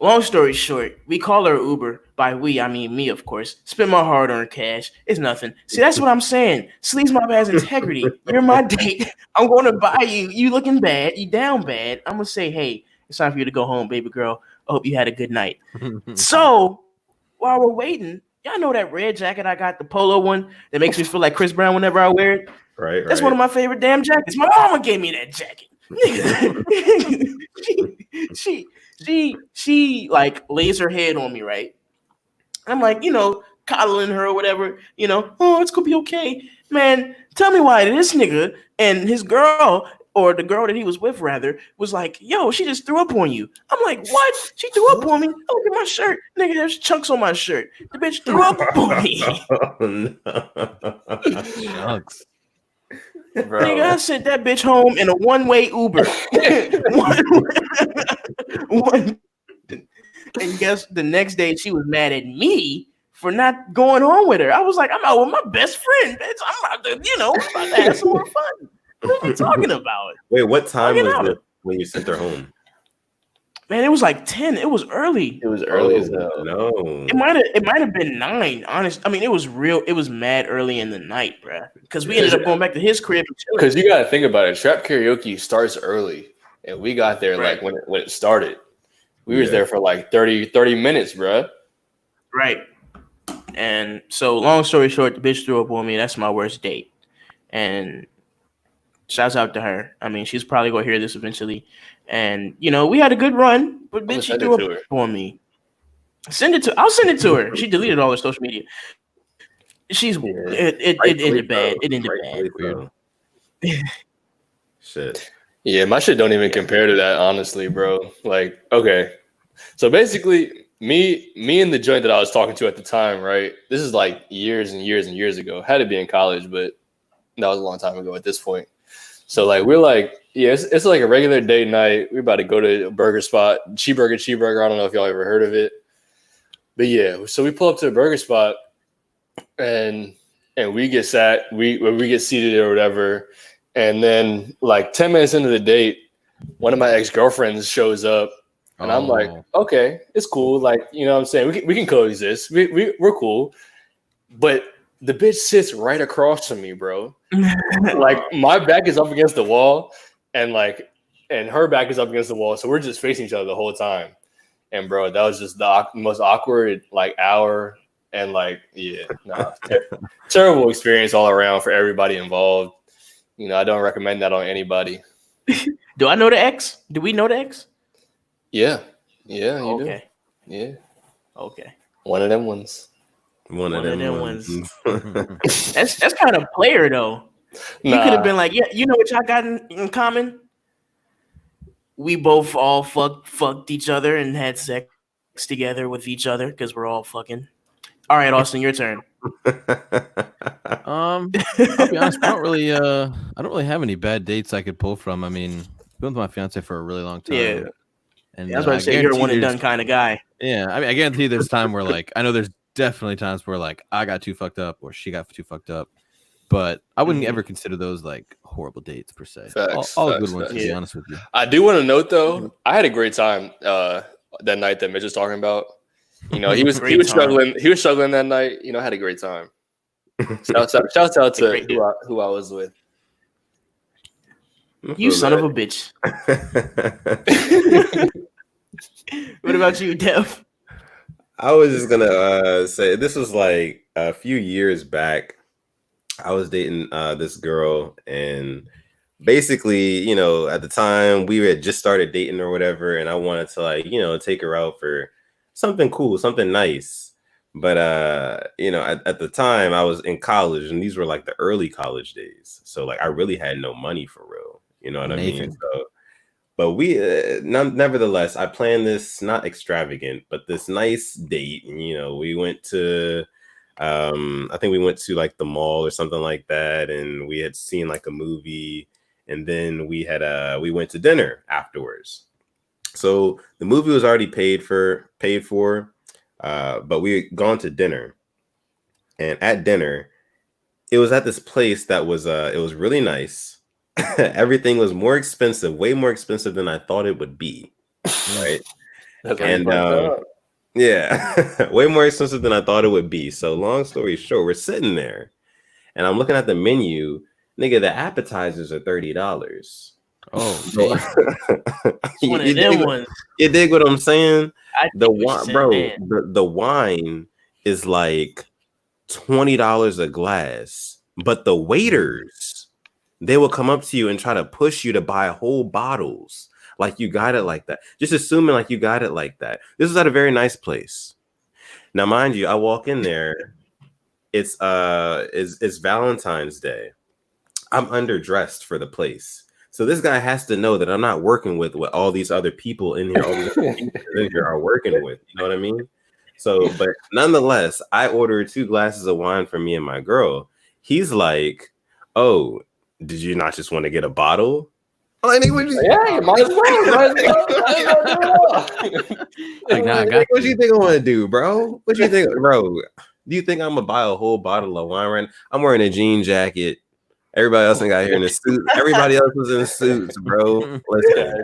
long story short, we call her Uber. By we, I mean me, of course. Spend my hard-earned cash. It's nothing. See, that's what I'm saying. Sleaze Mob has integrity. You're my date. I'm going to buy you. You looking bad. You down bad. I'm going to say, hey, it's time for you to go home, baby girl. I hope you had a good night. So, while we're waiting, y'all know that red jacket I got, the polo one that makes me feel like Chris Brown whenever I wear it? Right. That's one of my favorite damn jackets. My mama gave me that jacket. she like lays her head on me, right? I'm like, coddling her or whatever, oh, it's gonna be okay. Man, tell me why this nigga and his girl, or the girl that he was with rather, was like, yo, she just threw up on you. I'm like, what? She threw up on me? Look at my shirt. Nigga, there's chunks on my shirt. The bitch threw up on me. Chunks. Bro. Nigga, I sent that bitch home in a one-way Uber. one. And guess the next day she was mad at me for not going home with her. I was like, I'm out with my best friend, bitch. I'm about to, about to have some more fun. What are you talking about? Wait, what time was it when you sent her home? Man, it was like 10. It was early. It was early as hell. No. It might have been 9, honest. I mean, it was mad early in the night, bruh. Because we ended up going back to his crib. Because you gotta think about it. Trap karaoke starts early. And we got there like when it started. We was there for like 30 minutes, bruh. Right. And so, long story short, the bitch threw up on me. That's my worst date. And shouts out to her. I mean, she's probably going to hear this eventually. And, we had a good run, but bitch, she threw up on me. I'll send it to her. She deleted all her social media. It ended bad. It ended bad. Shit. Yeah, my shit don't even compare to that, honestly, bro. Like, okay. So basically, me and the joint that I was talking to at the time, right? This is like years and years and years ago. Had to be in college, but that was a long time ago at this point. So like we're like, yeah, it's like a regular date night. We're about to go to a burger spot, Cheeseburger. I don't know if y'all ever heard of it. But yeah, so we pull up to a burger spot and we get we get seated or whatever. And then like 10 minutes into the date, one of my ex-girlfriends shows up and I'm like, okay, it's cool. Like, you know what I'm saying? We can coexist. We're cool. But the bitch sits right across from me, bro. Like my back is up against the wall and her back is up against the wall. So we're just facing each other the whole time. And bro, that was just the most awkward like hour. And like, yeah, terrible experience all around for everybody involved. I don't recommend that on anybody. Do I know the ex? Do we know the ex? Yeah. Yeah, you do. Yeah. Okay. One of them ones. One of them ones. That's kind of player though. You could have been like, yeah, you know what y'all got in common? We both all fucked each other and had sex together with each other because we're all fucking. All right, Austin, your turn. I'll be honest, I don't really have any bad dates I could pull from. I mean, I've been with my fiance for a really long time. Yeah. And I was about to say you're a one and done kind of guy. Yeah. I mean, I guarantee there's time where like I know there's definitely times where like I got too fucked up or she got too fucked up. But I wouldn't ever consider those like horrible dates per se. All good ones, to be honest with you. I do want to note though, I had a great time that night that Mitch was talking about. He was struggling. He was struggling that night. I had a great time. Shout out to who I was with. You son of a bitch. What about you, Dev? I was just gonna say this was like a few years back. I was dating this girl, and basically, at the time we had just started dating or whatever, and I wanted to take her out for something cool, something nice. But at the time I was in college, and these were like the early college days, so like I really had no money for real. You know what I mean? So, But we, nevertheless, I planned this not extravagant, but this nice date. And, we went to, I think we went to like the mall or something like that, and we had seen like a movie, and then we went to dinner afterwards. So the movie was already paid for, but we had gone to dinner, and at dinner, it was at this place that was it was really nice. Everything was more expensive, way more expensive than I thought it would be. Right. And yeah, way more expensive than I thought it would be. So long story short, we're sitting there and I'm looking at the menu. Nigga, the appetizers are $30. Oh, So, One of them ones. You dig what I'm saying? I The think what wine, you're bro, saying. the wine is like $20 a glass, but the waiters, they will come up to you and try to push you to buy whole bottles like you got it like that. Just assuming like you got it like that. This is at a very nice place. Now, mind you, I walk in there. It's Valentine's Day. I'm underdressed for the place. So this guy has to know that I'm not working with what all these other people in here, all these other people in here are working with. You know what I mean? So, but nonetheless, I ordered 2 glasses of wine for me and my girl. He's like, "Oh, did you not just want to get a bottle?" I'm like, nigga, you might as well. Like, nah, I got what you think I want to do, bro? What you think, bro? Do you think I'm gonna buy a whole bottle of wine right now? I'm wearing a jean jacket. Everybody else ain't got here in a suit. Everybody else was in suits, bro. Listen,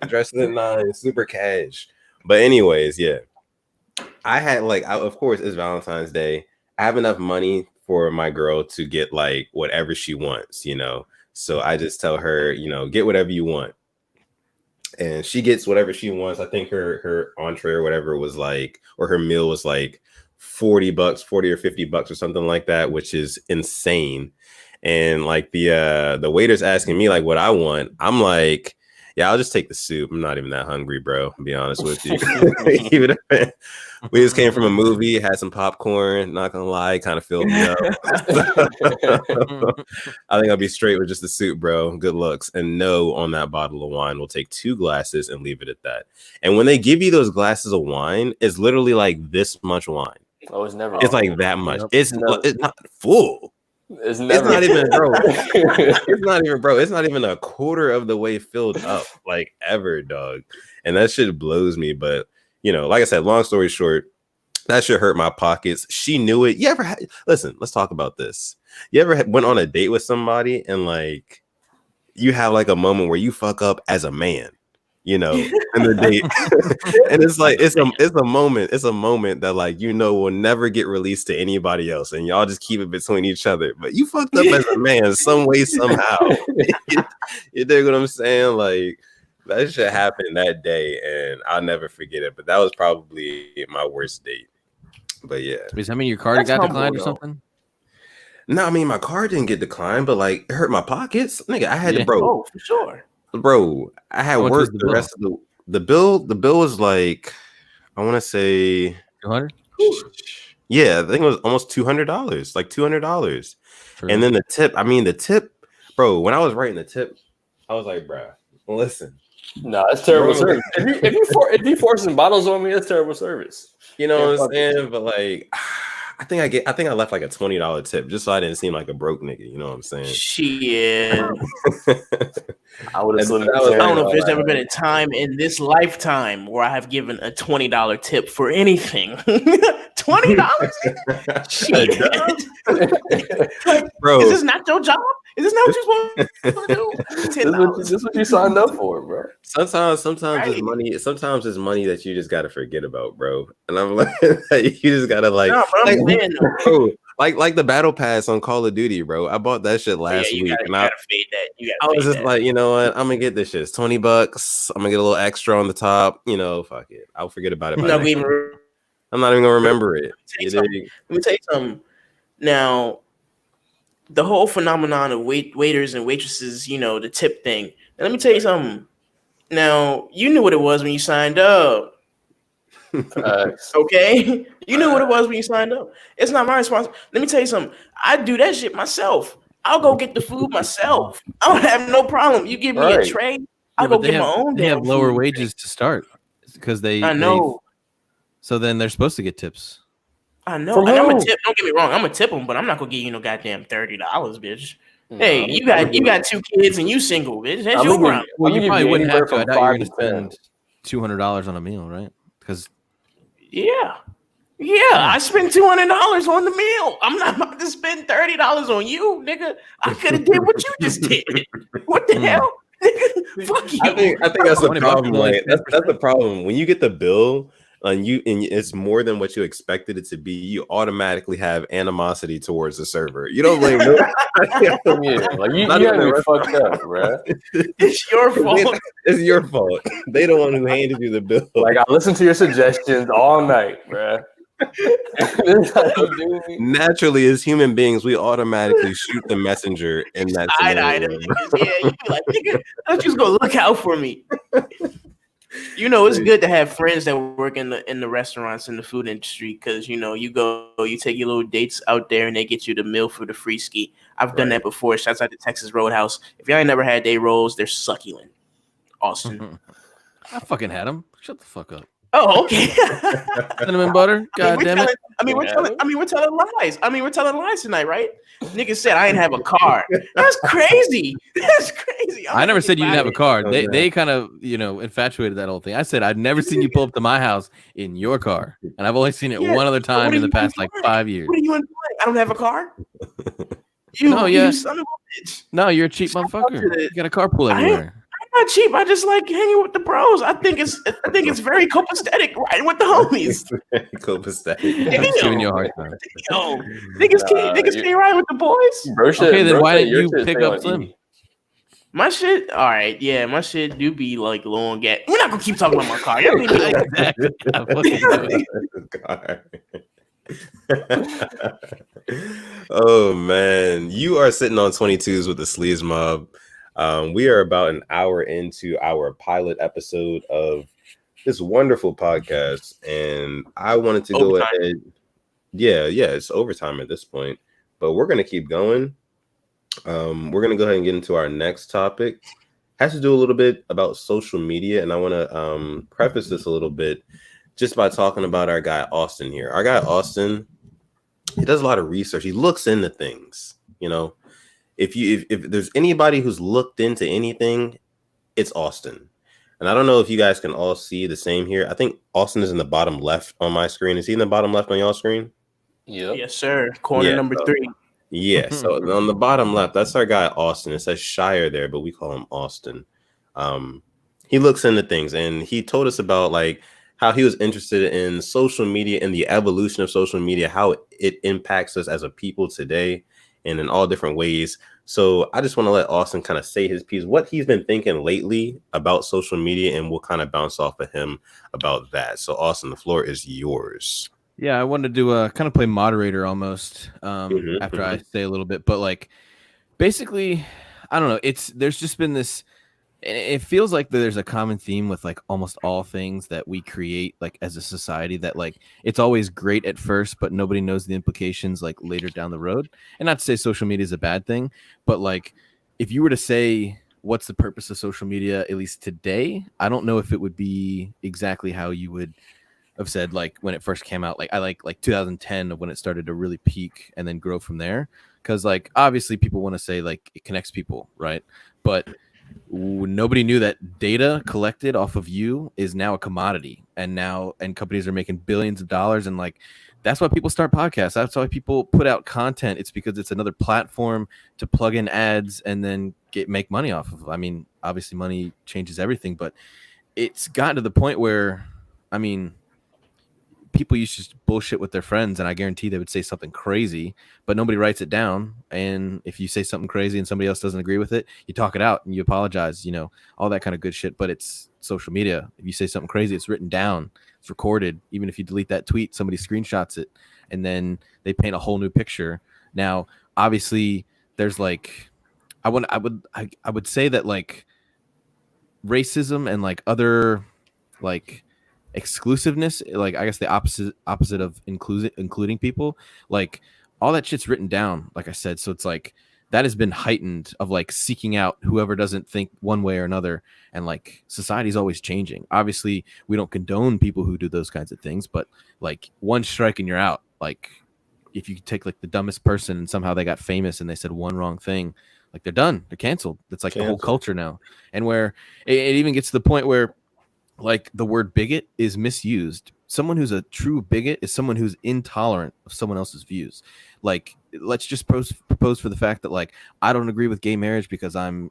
dressed in 9, super cash. But anyways, yeah. I had of course, it's Valentine's Day. I have enough money for my girl to get like whatever she wants, So I just tell her, get whatever you want. And she gets whatever she wants. I think her entree or whatever was like, or her meal was like $40, $40 or $50 or something like that, which is insane. And like the waiter's asking me like what I want. I'm like, yeah, I'll just take the soup. I'm not even that hungry, bro. To be honest with you. We just came from a movie, had some popcorn, not gonna lie, kind of filled me up. I think I'll be straight with just the soup, bro. Good looks. And no on that bottle of wine. We'll take 2 glasses and leave it at that. And when they give you those glasses of wine, it's literally like this much wine. Oh, it's never. It's like that much. Yep. It's not full. It's never. It's not even, bro. It's not even, bro. It's not even a quarter of the way filled up, like ever, dog. And that shit blows me. But like I said, long story short, that shit hurt my pockets. She knew it. You ever listen? Let's talk about this. You ever went on a date with somebody and like you have like a moment where you fuck up as a man, in the date, and it's like it's a moment that like will never get released to anybody else, and y'all just keep it between each other. But you fucked up as a man some way somehow. You dig what I'm saying? Like that shit happened that day, and I'll never forget it. But that was probably my worst date. But yeah, does that mean your card got declined or something? No, I mean my card didn't get declined, but like it hurt my pockets, nigga. I had to, bro. Oh, for sure. Bro, I had worked the rest of the bill. The bill was like, I want to say 200. Yeah, I think it was almost $200, like $200. And then the tip. I mean, the tip, bro. When I was writing the tip, I was like, bro, listen. No, that's terrible service. If you forcing bottles on me, that's terrible service. You know what I'm saying? But like, I think I left like a $20 tip just so I didn't seem like a broke nigga. You know what I'm saying? Shit. I would have. I don't know if there's ever been a time in this lifetime where I have given a $20 tip for anything. $20? Shit. Bro, is this not your job? Is this not what you're supposed to do? This is what you signed up for, bro. Sometimes right. It's money. Sometimes it's money that you just gotta forget about, bro. And I'm like, you just gotta like, no, bro, like the battle pass on Call of Duty, bro. I bought that shit last week, and I fade that. I was just like, you know what? I'm gonna get this shit. It's $20. I'm gonna get a little extra on the top. Fuck it. I'll forget about it. I'm not even gonna remember it. Let me tell you something. Now, the whole phenomenon of waiters and waitresses, the tip thing. And let me tell you something. Now, you knew what it was when you signed up. Okay? You knew what it was when you signed up. It's not my responsibility. Let me tell you something. I do that shit myself. I'll go get the food myself. I don't have no problem. You give me a tray. I go but get my own. they have damn lower food. wages to start because I know. So then they're supposed to get tips. I know. From And I'm a who? tip. Don't get me wrong. I'm a tip them, but I'm not gonna give you no goddamn $30, bitch. No, Hey, you got 2 kids and you single, bitch. That's I'm your gonna problem. give, Well, I'm you gonna give probably you wouldn't anywhere have to. I from doubt you're 5 going to to 10. spend $200 on a meal, right? Because Yeah. Yeah, I spent $200 on the meal. I'm not about to spend $30 on you, nigga. I could have did what you just did. What the hell, nigga? Fuck you. I think that's the 20 bucks problem. is only Like that's the 10%. problem. When you get the bill and it's more than what you expected it to be, you automatically have animosity towards the server. You don't blame them. Yeah, like you Not had even me the fucked up, bro. It's your fault. It's your fault. They the one who handed you the bill. Like I listened to your suggestions all night, bro. This is how you do me. Naturally, as human beings, we automatically shoot the messenger in that Side-eye them scenario. niggas. Yeah, you be like, nigga, don't you just go look out for me. You know, it's good to have friends that work in the restaurants in the food industry because you know you take your little dates out there and they get you the meal for the free ski. I've done that before. Shouts out to Texas Roadhouse. If y'all ain't never had day rolls, they're succulent. Austin. I fucking had them. Shut the fuck up. Oh, okay. Cinnamon butter. God damn it. We're telling lies. We're telling lies tonight, right? Nigga said I ain't have a car. That's crazy. That's crazy. I never said you didn't have a car. They kind of infatuated that whole thing. I said I'd never seen you pull up to my house in your car, and I've only seen it one other time in the past like 5 years. What are you implying? I don't have a car. You son of a bitch. No, you're a cheap motherfucker. You got a carpool everywhere. I'm not cheap. I just like hanging with the bros. I think it's very copacetic riding with the homies. Copacetic. Giving you a hard time. Yo, niggas can't ride with the boys. Bro, Okay, then why didn't your you shit pick stay up on Slim? E. My shit, all right, yeah, my shit do be like low on gas. We're not gonna keep talking about my car. Y'all leave me alone. Exactly. I fucking do it. Oh man, you are sitting on 22s with the Sleaze Mob. We are about an hour into our pilot episode of this wonderful podcast, and I wanted to go ahead. Yeah, it's overtime at this point, but we're gonna keep going. We're gonna go ahead and get into our next topic. Has to do a little bit about social media, and I want to preface this a little bit just by talking about our guy Austin here. Our guy Austin, he does a lot of research. He looks into things. You know, if there's anybody who's looked into anything, it's Austin. And I don't know if you guys can all see the same here. I think Austin is in the bottom left on my screen. Is he in the bottom left on y'all screen? Yep. Yes, sir. Corner number 3. Yeah, so on the bottom left, that's our guy Austin. It says Shire there, but we call him Austin. He looks into things, and he told us about like how he was interested in social media and the evolution of social media, how it impacts us as a people today, and in all different ways. So I just want to let Austin kind of say his piece, what he's been thinking lately about social media, and we'll kind of bounce off of him about that. So Austin, the floor is yours. Yeah, I wanted to kind of play moderator almost after I say a little bit, but like basically, I don't know. There's just been this. It feels like there's a common theme with like almost all things that we create, like as a society, that like it's always great at first, but nobody knows the implications like later down the road. And not to say social media is a bad thing, but like if you were to say what's the purpose of social media, at least today, I don't know if it would be exactly how you would have said like when it first came out. Like I like 2010 of when it started to really peak and then grow from there, because like obviously people want to say like it connects people, right? But nobody knew that data collected off of you is now a commodity, and companies are making billions of dollars, and like that's why people start podcasts. That's why people put out content. It's because it's another platform to plug in ads and then make money off of. I mean, obviously money changes everything, but it's gotten to the point where, I mean, people used to just bullshit with their friends, and I guarantee they would say something crazy, but nobody writes it down. And if you say something crazy and somebody else doesn't agree with it, you talk it out and you apologize, all that kind of good shit. But it's social media. If you say something crazy, it's written down, it's recorded. Even if you delete that tweet, somebody screenshots it, and then they paint a whole new picture. Now, obviously, there's like, I would say that like racism and like other like exclusiveness, like I guess the opposite of including people, like all that shit's written down, like I said. So it's like that has been heightened of like seeking out whoever doesn't think one way or another. And like society's always changing. Obviously, we don't condone people who do those kinds of things, but like one strike and you're out. Like if you take like the dumbest person and somehow they got famous and they said one wrong thing, like they're done. They're canceled. It's like the whole culture now. And where it even gets to the point where like the word bigot is misused. Someone who's a true bigot is someone who's intolerant of someone else's views. Like, let's just propose for the fact that like I don't agree with gay marriage because I'm,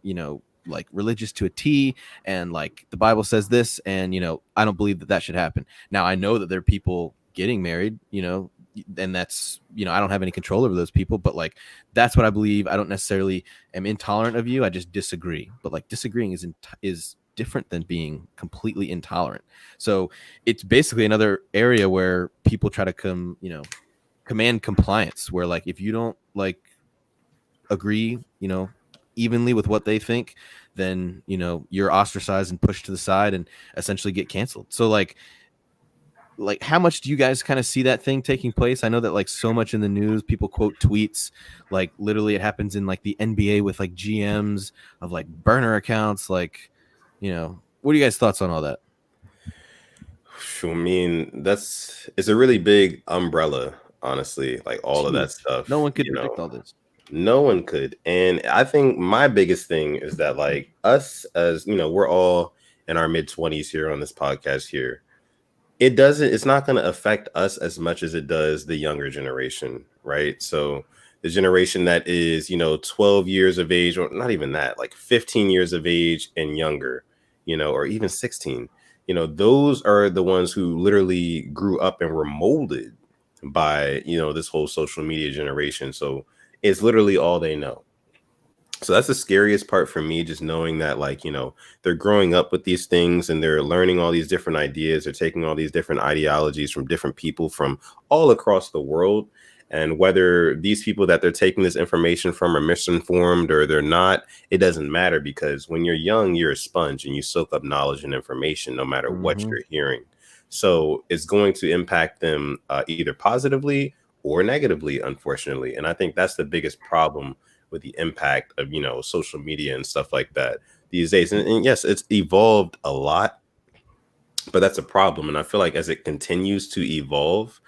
like religious to a T, and like the Bible says this, and I don't believe that should happen. Now I know that there are people getting married, and that's I don't have any control over those people, but like that's what I believe. I don't necessarily am intolerant of you. I just disagree. But like disagreeing is different than being completely intolerant. So it's basically another area where people try to command compliance, where like if you don't like agree evenly with what they think, then you're ostracized and pushed to the side and essentially get canceled. So like how much do you guys kind of see that thing taking place? I know that like so much in the news, people quote tweets, like literally it happens in like the NBA with like GMs of like burner accounts. Like, what are you guys' thoughts on all that? I mean, it's a really big umbrella, honestly, like all of that stuff. No one could predict all this. No one could. And I think my biggest thing is that like us as, we're all in our mid-20s here on this podcast here. It's not going to affect us as much as it does the younger generation, right? So the generation that is, 12 years of age, or not even that, like 15 years of age and younger, or even 16, those are the ones who literally grew up and were molded by, this whole social media generation. So it's literally all they know. So that's the scariest part for me, just knowing that like, they're growing up with these things and they're learning all these different ideas. They're taking all these different ideologies from different people from all across the world. And whether these people that they're taking this information from are misinformed or they're not, it doesn't matter, because when you're young, you're a sponge and you soak up knowledge and information no matter what you're hearing. So it's going to impact them either positively or negatively, unfortunately. And I think that's the biggest problem with the impact of, social media and stuff like that these days. And yes, it's evolved a lot, but that's a problem. And I feel like as it continues to evolve,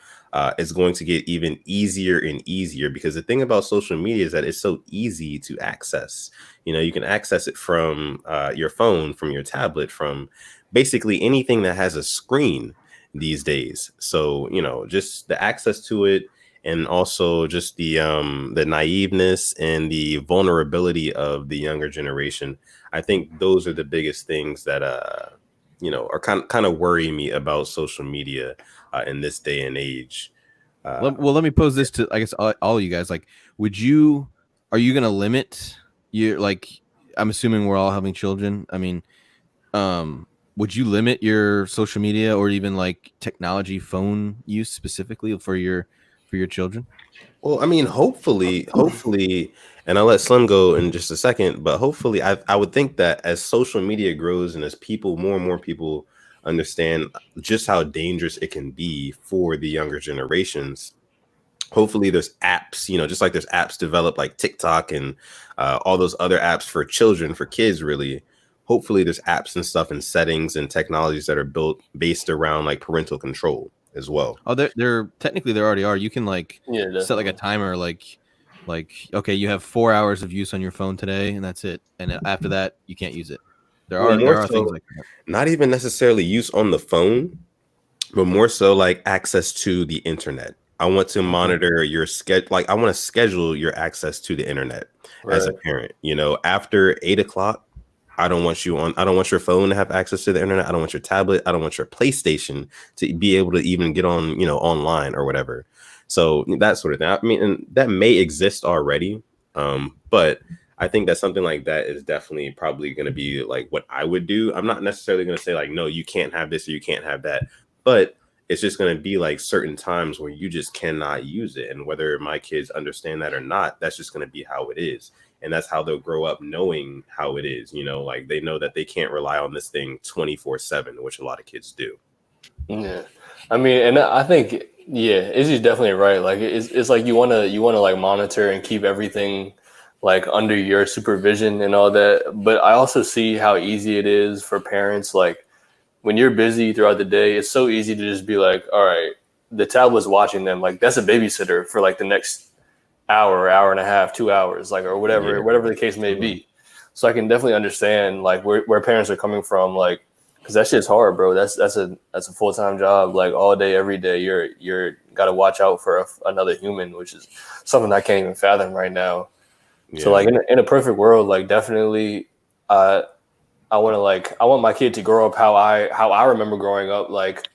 it's going to get even easier and easier, because the thing about social media is that it's so easy to access. You can access it from your phone, from your tablet, from basically anything that has a screen these days. So, just the access to it, and also just the naiveness and the vulnerability of the younger generation. I think those are the biggest things that are kind of worrying me about social media in this day and age. Let me pose this to, I guess, all you guys. Like, are you going to limit your, like, I'm assuming we're all having children. I mean, would you limit your social media or even like technology phone use specifically for your children? Well, I mean, hopefully, and I'll let Slim go in just a second, but hopefully I would think that as social media grows and as more and more people understand just how dangerous it can be for the younger generations, hopefully there's apps, just like there's apps developed like TikTok and all those other apps for children, for kids, really. Hopefully there's apps and stuff and settings and technologies that are based around like parental control as well. Oh, there technically there already are. You can like definitely set like a timer, like okay, you have 4 hours of use on your phone today, and that's it. And after that, you can't use it. There are things like that. Not even necessarily use on the phone, but more so like access to the internet. I want to monitor your schedule. Like I want to schedule your access to the internet as a parent. After 8 o'clock. I don't want your phone to have access to the internet. I don't want your tablet. I don't want your PlayStation to be able to even get on, online or whatever. So that sort of thing. I mean, and that may exist already. But I think that something like that is definitely probably going to be like what I would do. I'm not necessarily going to say like, no, you can't have this or you can't have that, but it's just going to be like certain times where you just cannot use it. And whether my kids understand that or not, that's just going to be how it is. And that's how they'll grow up, knowing how it is, like they know that they can't rely on this thing 24/7, which a lot of kids do. Yeah. I mean, and I think, yeah, Izzy's definitely right. Like it's like you want to like monitor and keep everything like under your supervision and all that. But I also see how easy it is for parents. Like when you're busy throughout the day, it's so easy to just be like, all right, the tablet's watching them. Like that's a babysitter for like the next hour and a half, 2 hours, like, or whatever the case may be. So I can definitely understand like where parents are coming from, like, because that shit's hard, bro. That's a full-time job, like all day, every day. You're got to watch out for another human, which is something I can't even fathom right now. Yeah. So like in a perfect world, like definitely, I want my kid to grow up how I remember growing up, like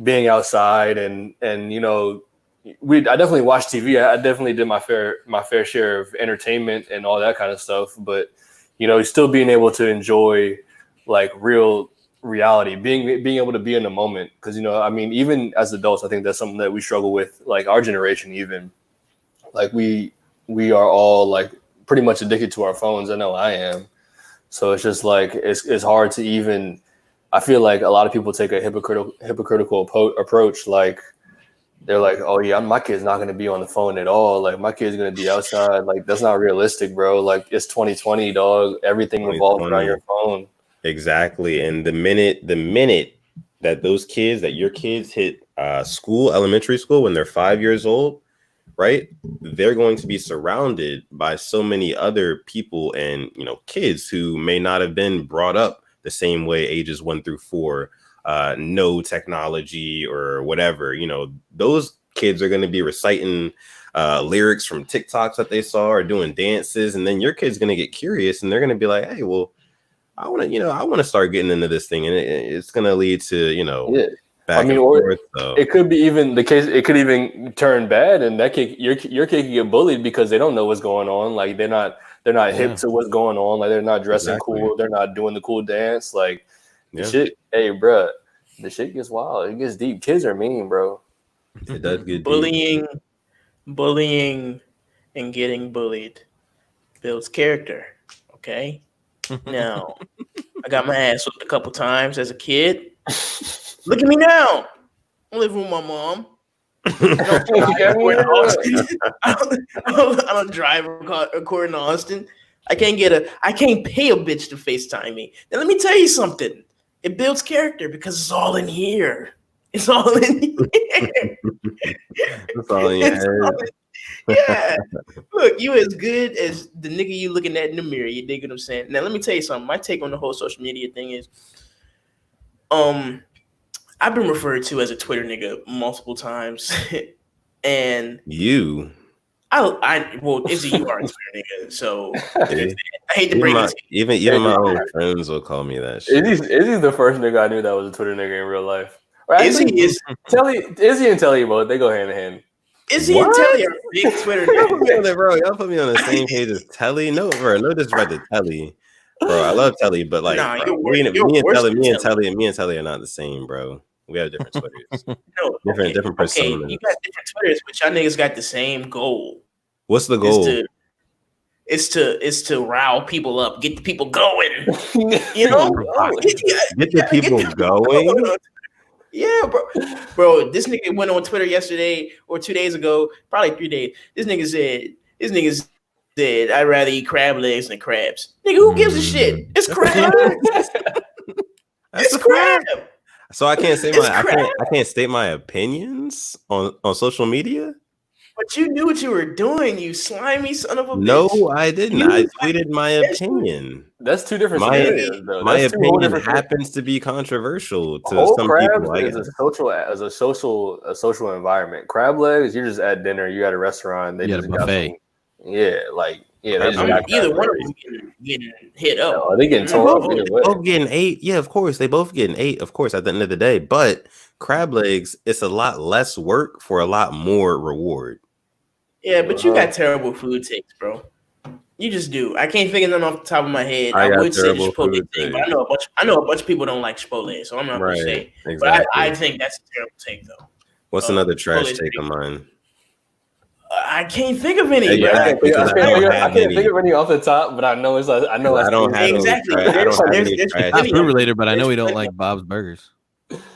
being outside and you know, I definitely watched TV. I definitely did my fair share of entertainment and all that kind of stuff. But you know, still being able to enjoy like real reality, being able to be in the moment. Because you know, I mean, even as adults, I think that's something that we struggle with. Like our generation, even like we are all like pretty much addicted to our phones. I know I am. So it's just like it's hard to even. I feel like a lot of people take a hypocritical approach. Like they're like, oh yeah, my kid's not going to be on the phone at all. Like my kid's going to be outside. Like that's not realistic, bro. Like it's 2020, dog. Everything revolves around your phone. Exactly. And the minute that your kids hit elementary school, when they're 5 years old, right, they're going to be surrounded by so many other people and, you know, kids who may not have been brought up the same way ages 1 through 4, no technology or whatever. You know, those kids are going to be reciting lyrics from TikToks that they saw or doing dances. And then your kid's going to get curious and they're going to be like, hey, well, I want to start getting into this thing. And it's going to lead to, you know, back and forth. So. It could be even the case. It could even turn bad. And that kid, your kid can get bullied because they don't know what's going on. Like they're not hip to what's going on. Like they're not dressing cool. They're not doing the cool dance. Like the shit. Hey, bro, the shit gets wild. It gets deep. Kids are mean, bro. It does get bullying, and getting bullied builds character. Okay. Now, I got my ass whipped a couple times as a kid. Look at me now. I live with my mom. I don't drive according to Austin. I can't pay a bitch to FaceTime me. Now let me tell you something. It builds character because it's all in here. It's all in here. It's all in here. Yeah. Look, you as good as the nigga you looking at in the mirror. You dig what I'm saying? Now let me tell you something. My take on the whole social media thing is I've been referred to as a Twitter nigga multiple times. And Izzy, you are a Twitter nigga, so I hate to break it to you. Even my own friends will call me that shit. Izzy's the first nigga I knew that was a Twitter nigga in real life. Right? Izzy and Telly both, they go hand in hand. Izzy and Telly are big Twitter niggas. Bro, y'all put me on the same page as Telly. No, bro, no disrespect to Telly. Bro, I love Telly, but like me and Telly are not the same, bro. We have different Twitters. Different personas. Okay, you got different Twitters, but y'all niggas got the same goal. What's the goal? It's to rile people up, get the people going. You know? Get the people going? Yeah, bro. This nigga went on Twitter yesterday or 2 days ago, probably 3 days. This nigga said, I'd rather eat crab legs than crabs. Nigga, who gives a shit? It's crab. It's crab. So I can't say I can't state my opinions on social media. But you knew what you were doing, you slimy son of a bitch. No, I didn't. I tweeted my opinion. That's two different scenarios, though. My opinion happens to be controversial to some people. Is a social environment. Crab legs, you're just at dinner. You at a restaurant. They just got buffet. Either one of them getting hit up. No, they getting tore up. Both getting ate. Yeah, of course. They both getting ate, of course, at the end of the day. But crab legs, it's a lot less work for a lot more reward. Yeah, but you got terrible food takes, bro. You just do. I can't think of none off the top of my head. I would say the Chipotle thing, but I know a bunch of people don't like Chipotle, so I'm not gonna say. Exactly. But I think that's a terrible take, though. What's another trash take of mine? I can't think of any. I can't think of any off the top, but I know it's. I know I don't have exactly. I don't have any trash. Not food related, but I know we don't like Bob's Burgers.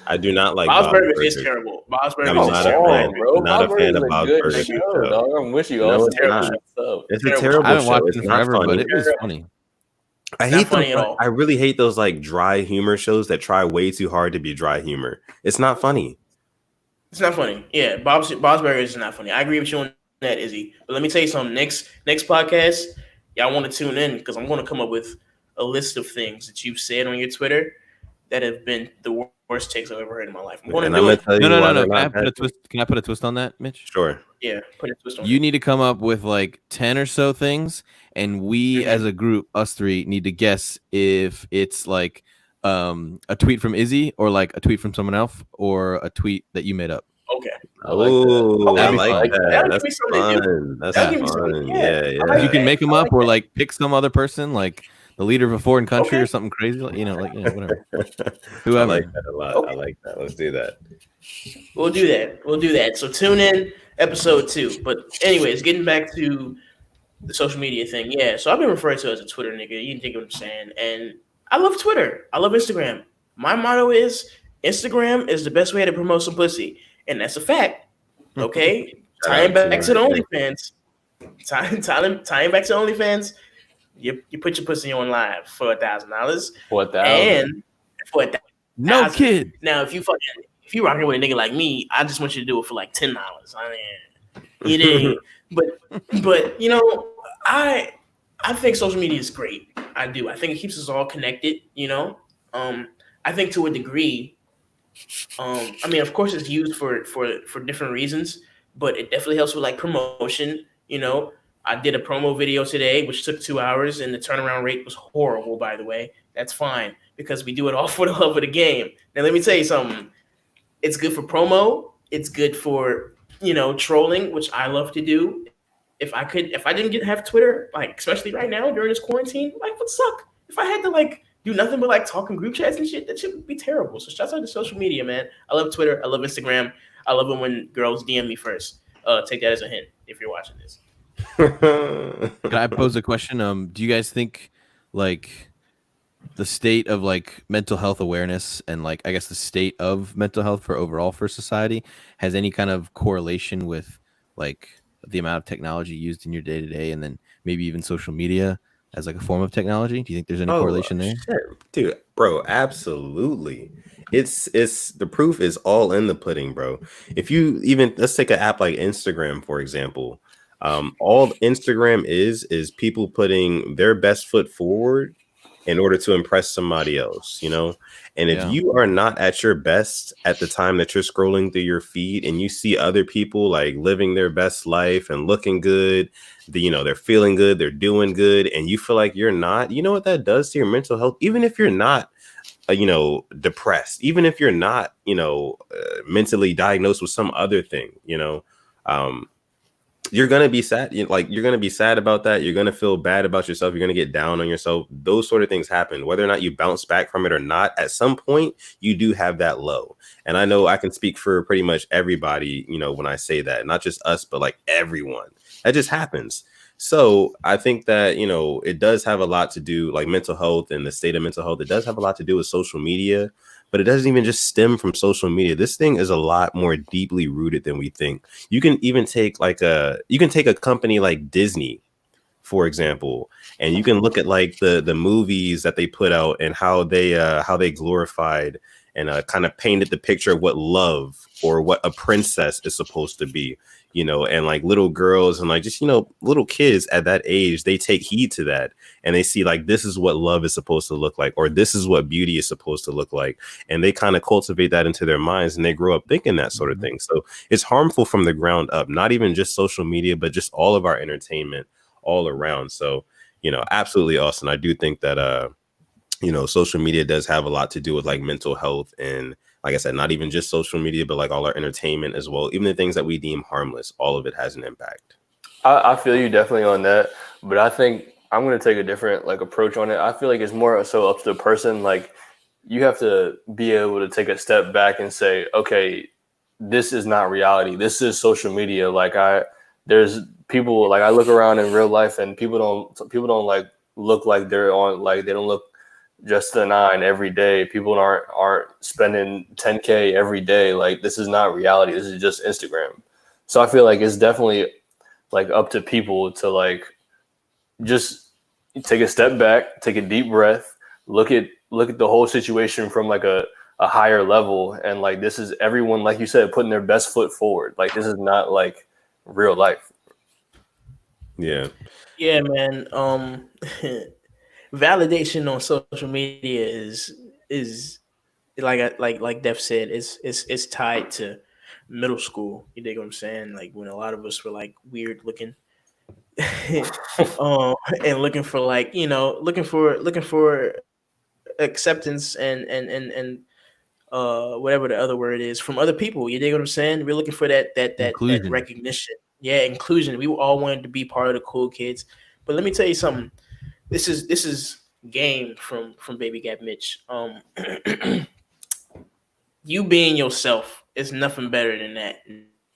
I do not like Bob's Bob's Burgers is Burgers. terrible. Bob's I'm Burgers is not a terrible. fan. bro. Not a Bob's fan Burgers of is a Bob's good Burgers. show, dog. I'm with you. No, it's terrible not. show. It's a Terrible terrible I haven't show. watched It's it in not forever, but funny. it was funny. I Not hate funny those. at all. I really hate those like dry humor shows that try way too hard to be dry humor. It's not funny. It's not funny. Yeah, Bob's Burgers is not funny. I agree with you on that, Izzy. But let me tell you something. Next podcast, y'all want to tune in because I'm going to come up with a list of things that you've said on your Twitter that have been the worst takes I've ever heard in my life. I'm going to do it. Tell you No. why Can they're I not put a bad. twist? Can I put a twist on that, Mitch? Sure. Yeah, put a twist on You it. need to come up with like 10 or so things, and we Mhm. as a group, us three, need to guess if it's like a tweet from Izzy or like a tweet from someone else or a tweet that you made up. Okay. I like that. Oh, I That'd be like fun. that. That'd That's give me something to do. fun. That's That'd give me something- fun. yeah. Yeah, I like yeah. You can make them I up like or that. like pick some other person, like the leader of a foreign country Okay. or something crazy, whatever. I Whoever. like that a lot. Okay. I like that. Let's do that. We'll do that. So tune in episode 2. But anyways, getting back to the social media thing. Yeah, so I've been referred to as a Twitter nigga. You can think what I'm saying. And I love Twitter. I love Instagram. My motto is Instagram is the best way to promote some pussy. And that's a fact. Okay? Tying back to the OnlyFans. Tying back to OnlyFans. You put your pussy on live for $1,000. What And for $1,000. No kid. Now, if you rocking with a nigga like me, I just want you to do it for like $10. I mean, you dig? But you know, I think social media is great. I do. I think it keeps us all connected. You know, I think to a degree. I mean, of course, it's used for different reasons, but it definitely helps with like promotion. You know, I did a promo video today, which took 2 hours, and the turnaround rate was horrible. By the way, that's fine because we do it all for the love of the game. Now, let me tell you something. It's good for promo. It's good for, trolling, which I love to do. If I didn't have Twitter, like especially right now during this quarantine, life would suck. If I had to like do nothing but like talk in group chats and shit, that shit would be terrible. So shout out to social media, man. I love Twitter. I love Instagram. I love it when girls DM me first. Take that as a hint if you're watching this. Can I pose a question? Do you guys think like the state of like mental health awareness and like I guess the state of mental health for society has any kind of correlation with like the amount of technology used in your day to day, and then maybe even social media as like a form of technology? Do you think there's any correlation there? Sure. Dude, bro, absolutely. It's the proof is all in the pudding, bro. If you even let's take an app like Instagram, for example. All Instagram is people putting their best foot forward in order to impress somebody else, And if you are not at your best at the time that you're scrolling through your feed and you see other people like living their best life and looking good, they're feeling good, they're doing good, and you feel like you're not, you know what that does to your mental health? Even if you're not, depressed, even if you're not, mentally diagnosed with some other thing, you're going to be sad. You're going to be sad about that. You're going to feel bad about yourself. You're going to get down on yourself. Those sort of things happen, whether or not you bounce back from it or not. At some point, you do have that low. And I know I can speak for pretty much everybody, when I say that, not just us, but like everyone. That just happens. So I think that, it does have a lot to do, like mental health and the state of mental health. It does have a lot to do with social media. But it doesn't even just stem from social media. This thing is a lot more deeply rooted than we think. You can even take a company like Disney, for example, and you can look at like the movies that they put out and how they glorified and kind of painted the picture of what love or what a princess is supposed to be, and like little girls and like just, little kids at that age, they take heed to that and they see like, this is what love is supposed to look like, or this is what beauty is supposed to look like. And they kind of cultivate that into their minds and they grow up thinking that sort of thing. So it's harmful from the ground up, not even just social media, but just all of our entertainment all around. So, absolutely, Austin. I do think that, social media does have a lot to do with like mental health and like I said, not even just social media, but like all our entertainment as well. Even the things that we deem harmless, all of it has an impact. I feel you definitely on that, but I think I'm going to take a different like approach on it. I feel like it's more so up to the person. Like you have to be able to take a step back and say, okay, this is not reality. This is social media. Like there's people like I look around in real life and people don't like look like they're on, like they don't look just the 9 every day. People aren't spending 10K every day. Like, this is not reality. This is just Instagram. So I feel like it's definitely like up to people to like just take a step back, take a deep breath, look at the whole situation from like a higher level, and like this is everyone, like you said, putting their best foot forward. Like, this is not like real life. Yeah. Yeah, man. Validation on social media is like Def said, it's tied to middle school. You dig what I'm saying? Like when a lot of us were like weird looking, and looking for like looking for acceptance and whatever the other word is from other people. You dig what I'm saying? We're looking for that Inclusion. recognition. Yeah, inclusion. We all wanted to be part of the cool kids. But let me tell you something. This is game from Baby Gap Mitch. You being yourself is nothing better than that.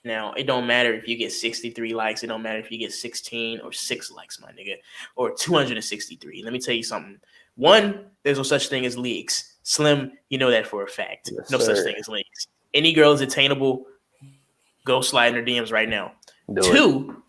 Now, it don't matter if you get 63 likes. It don't matter if you get 16 or 6 likes, my nigga, or 263. Let me tell you something. One, there's no such thing as leaks. Slim, you know that for a fact. Yes, No sir. such thing as leaks. Any girl is attainable. Go slide in her DMs right now. Do Two,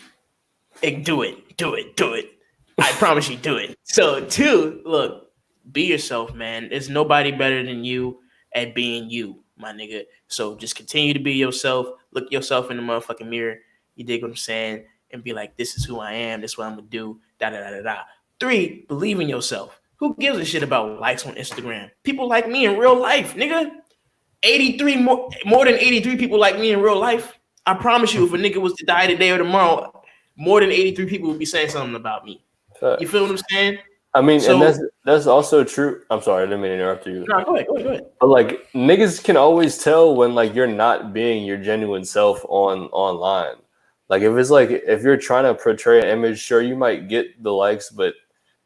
do it. I promise you, do it. So, two, look, be yourself, man. There's nobody better than you at being you, my nigga. So just continue to be yourself. Look yourself in the motherfucking mirror. You dig what I'm saying? And be like, this is who I am. This is what I'm gonna do. Da da da da da. Three, believe in yourself. Who gives a shit about likes on Instagram? People like me in real life, nigga. 83 more than 83 people like me in real life. I promise you, if a nigga was to die today or tomorrow, more than 83 people would be saying something about me. it. You feel what I'm saying? I mean, So- and that's also true. I'm sorry, I didn't mean to interrupt you. No, go ahead. But like niggas can always tell when like you're not being your genuine self online. Like if you're trying to portray an image, sure you might get the likes, but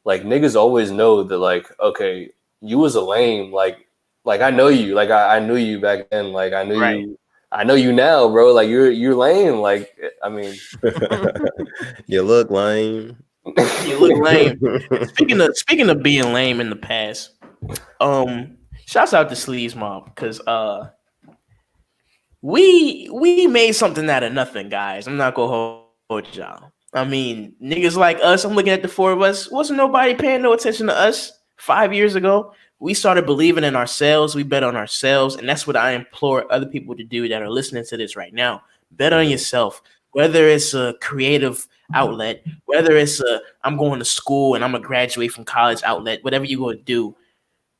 like niggas always know that like, okay, you was a lame. Like I know you. Like I knew you back then. Like I knew Right. you. I know you now, bro. Like you're lame. Like I mean, You look lame. You look lame. Speaking of being lame in the past, shouts out to Sleeves Mob because we made something out of nothing, guys. I'm not gonna hold y'all. I mean, niggas like us. I'm looking at the four of us. Wasn't nobody paying no attention to us 5 years ago? We started believing in ourselves. We bet on ourselves, and that's what I implore other people to do that are listening to this right now. Bet on yourself. Whether it's a creative outlet, whether it's a I'm going to school and I'm gonna graduate from college outlet, whatever you're gonna do,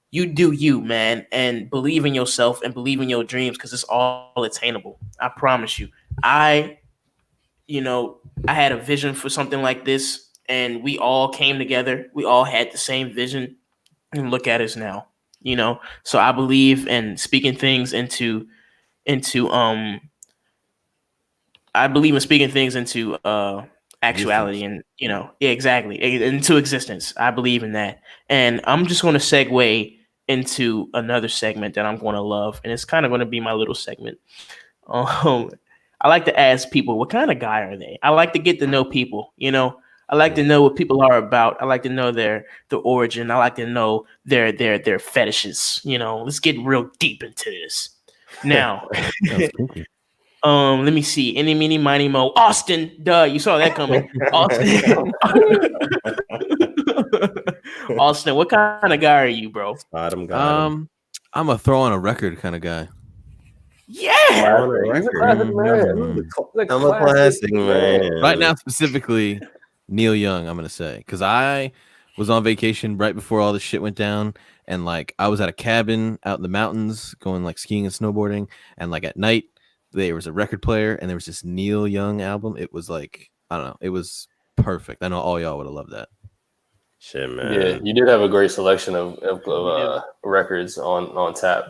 you do you, man, and believe in yourself and believe in your dreams because it's all attainable. I promise you. I had a vision for something like this, and we all came together. We all had the same vision, and look at us now. So I believe in speaking things into I believe in speaking things into actuality and yeah, exactly, into existence. I believe in that. And I'm just going to segue into another segment that I'm going to love, and it's kind of going to be my little segment. I like to ask people, what kind of guy are they? I like to get to know people, I like to know what people are about. I like to know their origin. I like to know their fetishes. Let's get real deep into this. Now, let me see. Any, meeny, miny, mo. Austin, duh, you saw that coming. Austin, what kind of guy are you, bro? Got him. I'm a throw on a record kind of guy. Yeah. he's a classic man. I'm a classic man. Right now, specifically, Neil Young, I'm going to say. Because I was on vacation right before all this shit went down. And, like, I was at a cabin out in the mountains going, like, skiing and snowboarding. And, like, at night, there was a record player. And there was this Neil Young album. It was, like, I don't know. It was perfect. I know all y'all would have loved that. Shit, man. Yeah, you did have a great selection of records on tap.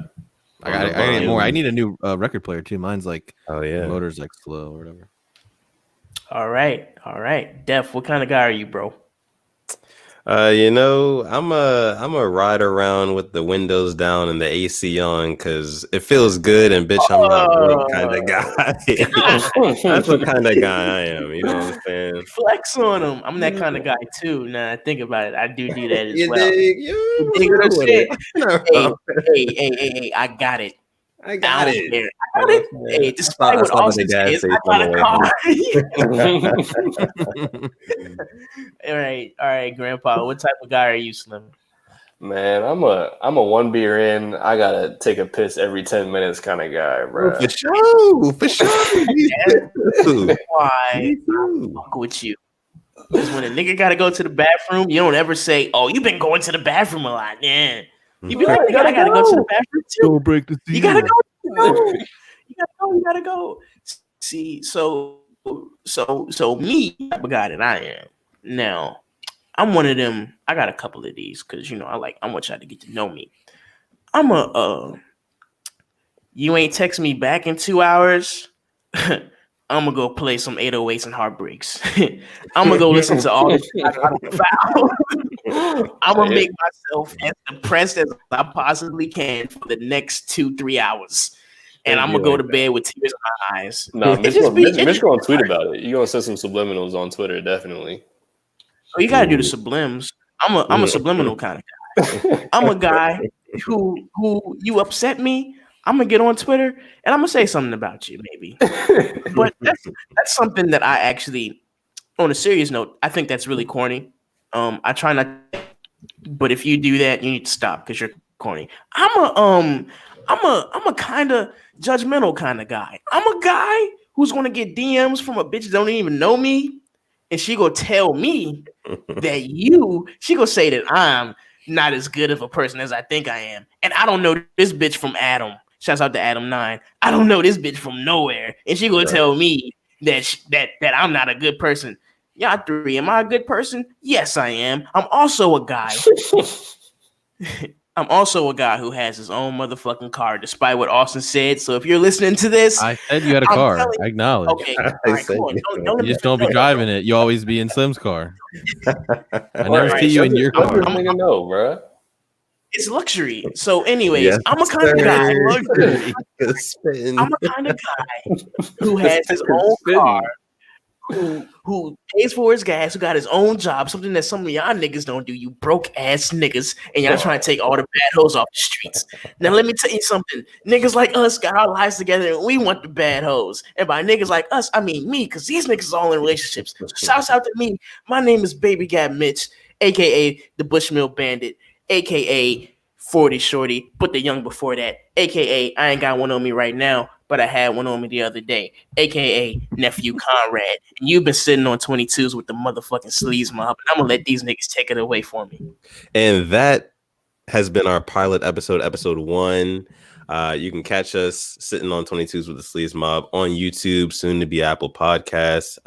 I need more. I need a new record player too. Mine's like, oh yeah, the motor's like slow or whatever. All right. Def, what kind of guy are you, bro? I'm a ride around with the windows down and the AC on because it feels good. And bitch, I'm not broke kind of guy. That's what kind of guy I am. You know what I'm saying? Flex on them. I'm that kind of guy too. Nah, think about it. I do that as You well. dig? You dig what I'm saying? Hey, I got it. I got it. Care. I got it. Hey, despite what Austin says, I got a car. All right, Grandpa. What type of guy are you, Slim? Man, I'm a one beer in. I gotta take a piss every 10 minutes kind of guy, bro. For sure. Why I fuck with you? Because when a nigga gotta go to the bathroom, you don't ever say, "Oh, you've been going to the bathroom a lot." Yeah, you be like, "Nigga, I gotta go to the bathroom too." Don't break the seal. You gotta go. You gotta go. See, so me, I got it. I am now. I'm one of them. I got a couple of these because I want y'all to get to know me. I'm you ain't text me back in 2 hours. I'm gonna go play some 808s and Heartbreaks. I'm gonna go listen to all this. I'm gonna make myself as depressed as I possibly can for the next 2-3 hours. And I'm gonna go to bed with tears in my eyes. No, Mitch gonna tweet about it. You gonna send some subliminals on Twitter, definitely. Oh, you gotta do the sublims. I'm a subliminal kind of guy. I'm a guy who you upset me. I'm gonna get on Twitter and I'm gonna say something about you, maybe. But that's something that I actually, on a serious note, I think that's really corny. I try not, but if you do that, you need to stop because you're corny. I'm a kind of judgmental kind of guy. I'm a guy who's gonna get DMs from a bitch that don't even know me, and she gonna tell me that she gonna say that I'm not as good of a person as I think I am, and I don't know this bitch from Adam. Shouts out to Adam 9. I don't know this bitch from nowhere, and she gonna tell me that I'm not a good person. Y'all three, am I a good person? Yes, I am. I'm also a guy. I'm also a guy who has his own motherfucking car, despite what Austin said. So if you're listening to this, I said you had a car. I acknowledge. Okay, all right, come on. You just don't be driving it. You always be in Slim's car. I never see you in your car. I'm gonna know, bro. It's luxury. So, anyways, I'm a kind of guy. I'm a kind of guy who has his own car, who pays for his gas, who got his own job, something that some of y'all niggas don't do, you broke ass niggas, and y'all trying to take all the bad hoes off the streets. Now, let me tell you something. Niggas like us got our lives together, and we want the bad hoes. And by niggas like us, I mean me, because these niggas are all in relationships. So shouts out to me. My name is Baby Gab Mitch, a.k.a. the Bushmill Bandit, a.k.a. 40 Shorty, put the young before that, a.k.a. I ain't got one on me right now, but I had one on me the other day, a.k.a. Nephew Conrad. And you've been sitting on 22s with the motherfucking sleaze mob, and I'm going to let these niggas take it away for me. And that has been our pilot episode 1. You can catch us sitting on 22s with the Sleaze Mob on YouTube, soon to be Apple Podcasts,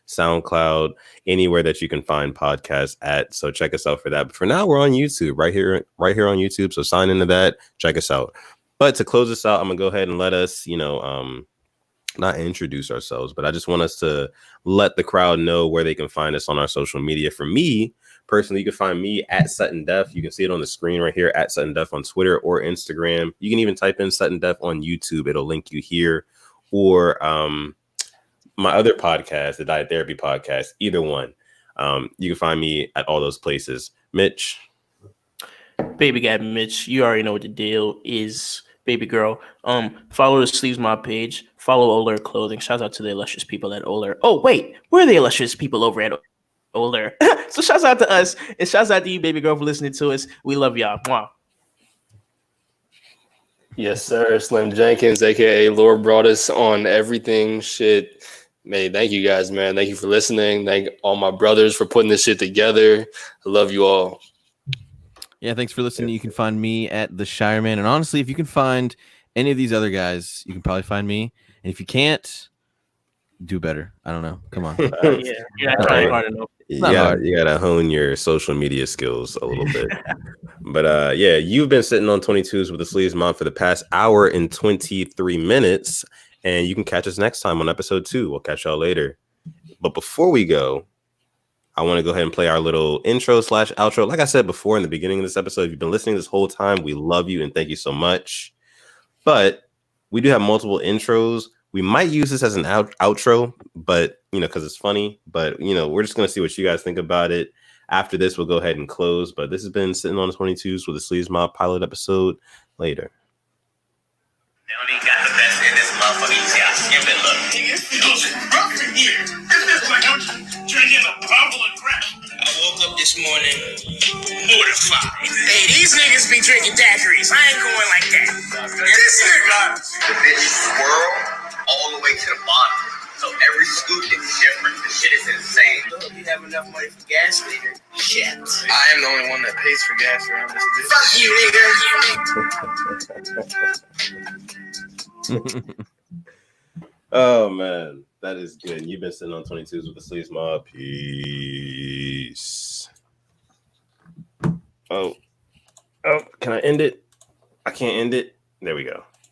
SoundCloud, anywhere that you can find podcasts at. So check us out for that. But for now, we're on YouTube, right here on YouTube. So sign into that, check us out. But to close this out, I'm gonna go ahead and let us, not introduce ourselves, but I just want us to let the crowd know where they can find us on our social media. For me, personally, you can find me at Sittin Def. You can see it on the screen right here at Sittin Def on Twitter or Instagram. You can even type in Sittin Def on YouTube. It'll link you here. Or my other podcast, the Diet Therapy Podcast, either one. You can find me at all those places. Mitch. Baby Gab Mitch, you already know what the deal is, baby girl. Follow the Sleeves Mob page. Follow Oler Clothing. Shout out to the illustrious people at Oler. Oh, wait. Where are the illustrious people over at Oler? So shouts out to us, and shouts out to you, baby girl, for listening to us. We love y'all. Mwah. Yes, sir. Slim Jenkins, aka Lord Broadus on everything. Shit. Man, thank you guys, man. Thank you for listening. Thank all my brothers for putting this shit together. I love you all. Yeah, thanks for listening. You can find me at The Shireman. And honestly, if you can find any of these other guys, you can probably find me. And if you can't, do better. I don't know. Come on. Yeah, you're not trying hard enough. You gotta hone your social media skills a little bit. But yeah, you've been sitting on 22s with the Sleaze Mob for the past hour and 23 minutes. And you can catch us next time on episode 2. We'll catch y'all later. But before we go, I want to go ahead and play our little intro / outro. Like I said before in the beginning of this episode, if you've been listening this whole time, we love you and thank you so much. But we do have multiple intros. We might use this as an outro, but because it's funny. But we're just gonna see what you guys think about it. After this, we'll go ahead and close. But this has been Sitting on the 22s with the Sleeves Mob pilot episode. Later. They only got the best in this motherfucker. You see how skipping look. It feels rough in here. This is like I'm drinking a bottle of crap. I woke up this morning mortified. Hey, these niggas be drinking daiquiris. I ain't going like that. This nigga. The bitch swirl all the way to the bottom. So every scoop is different. The shit is insane. Look, you have enough money for gas later. Shit. I am the only one that pays for gas around this bitch. Fuck you, nigga. Oh man, that is good. You've been sitting on 22s with the Sleeves Mob. Peace. Oh, can I end it? I can't end it. There we go.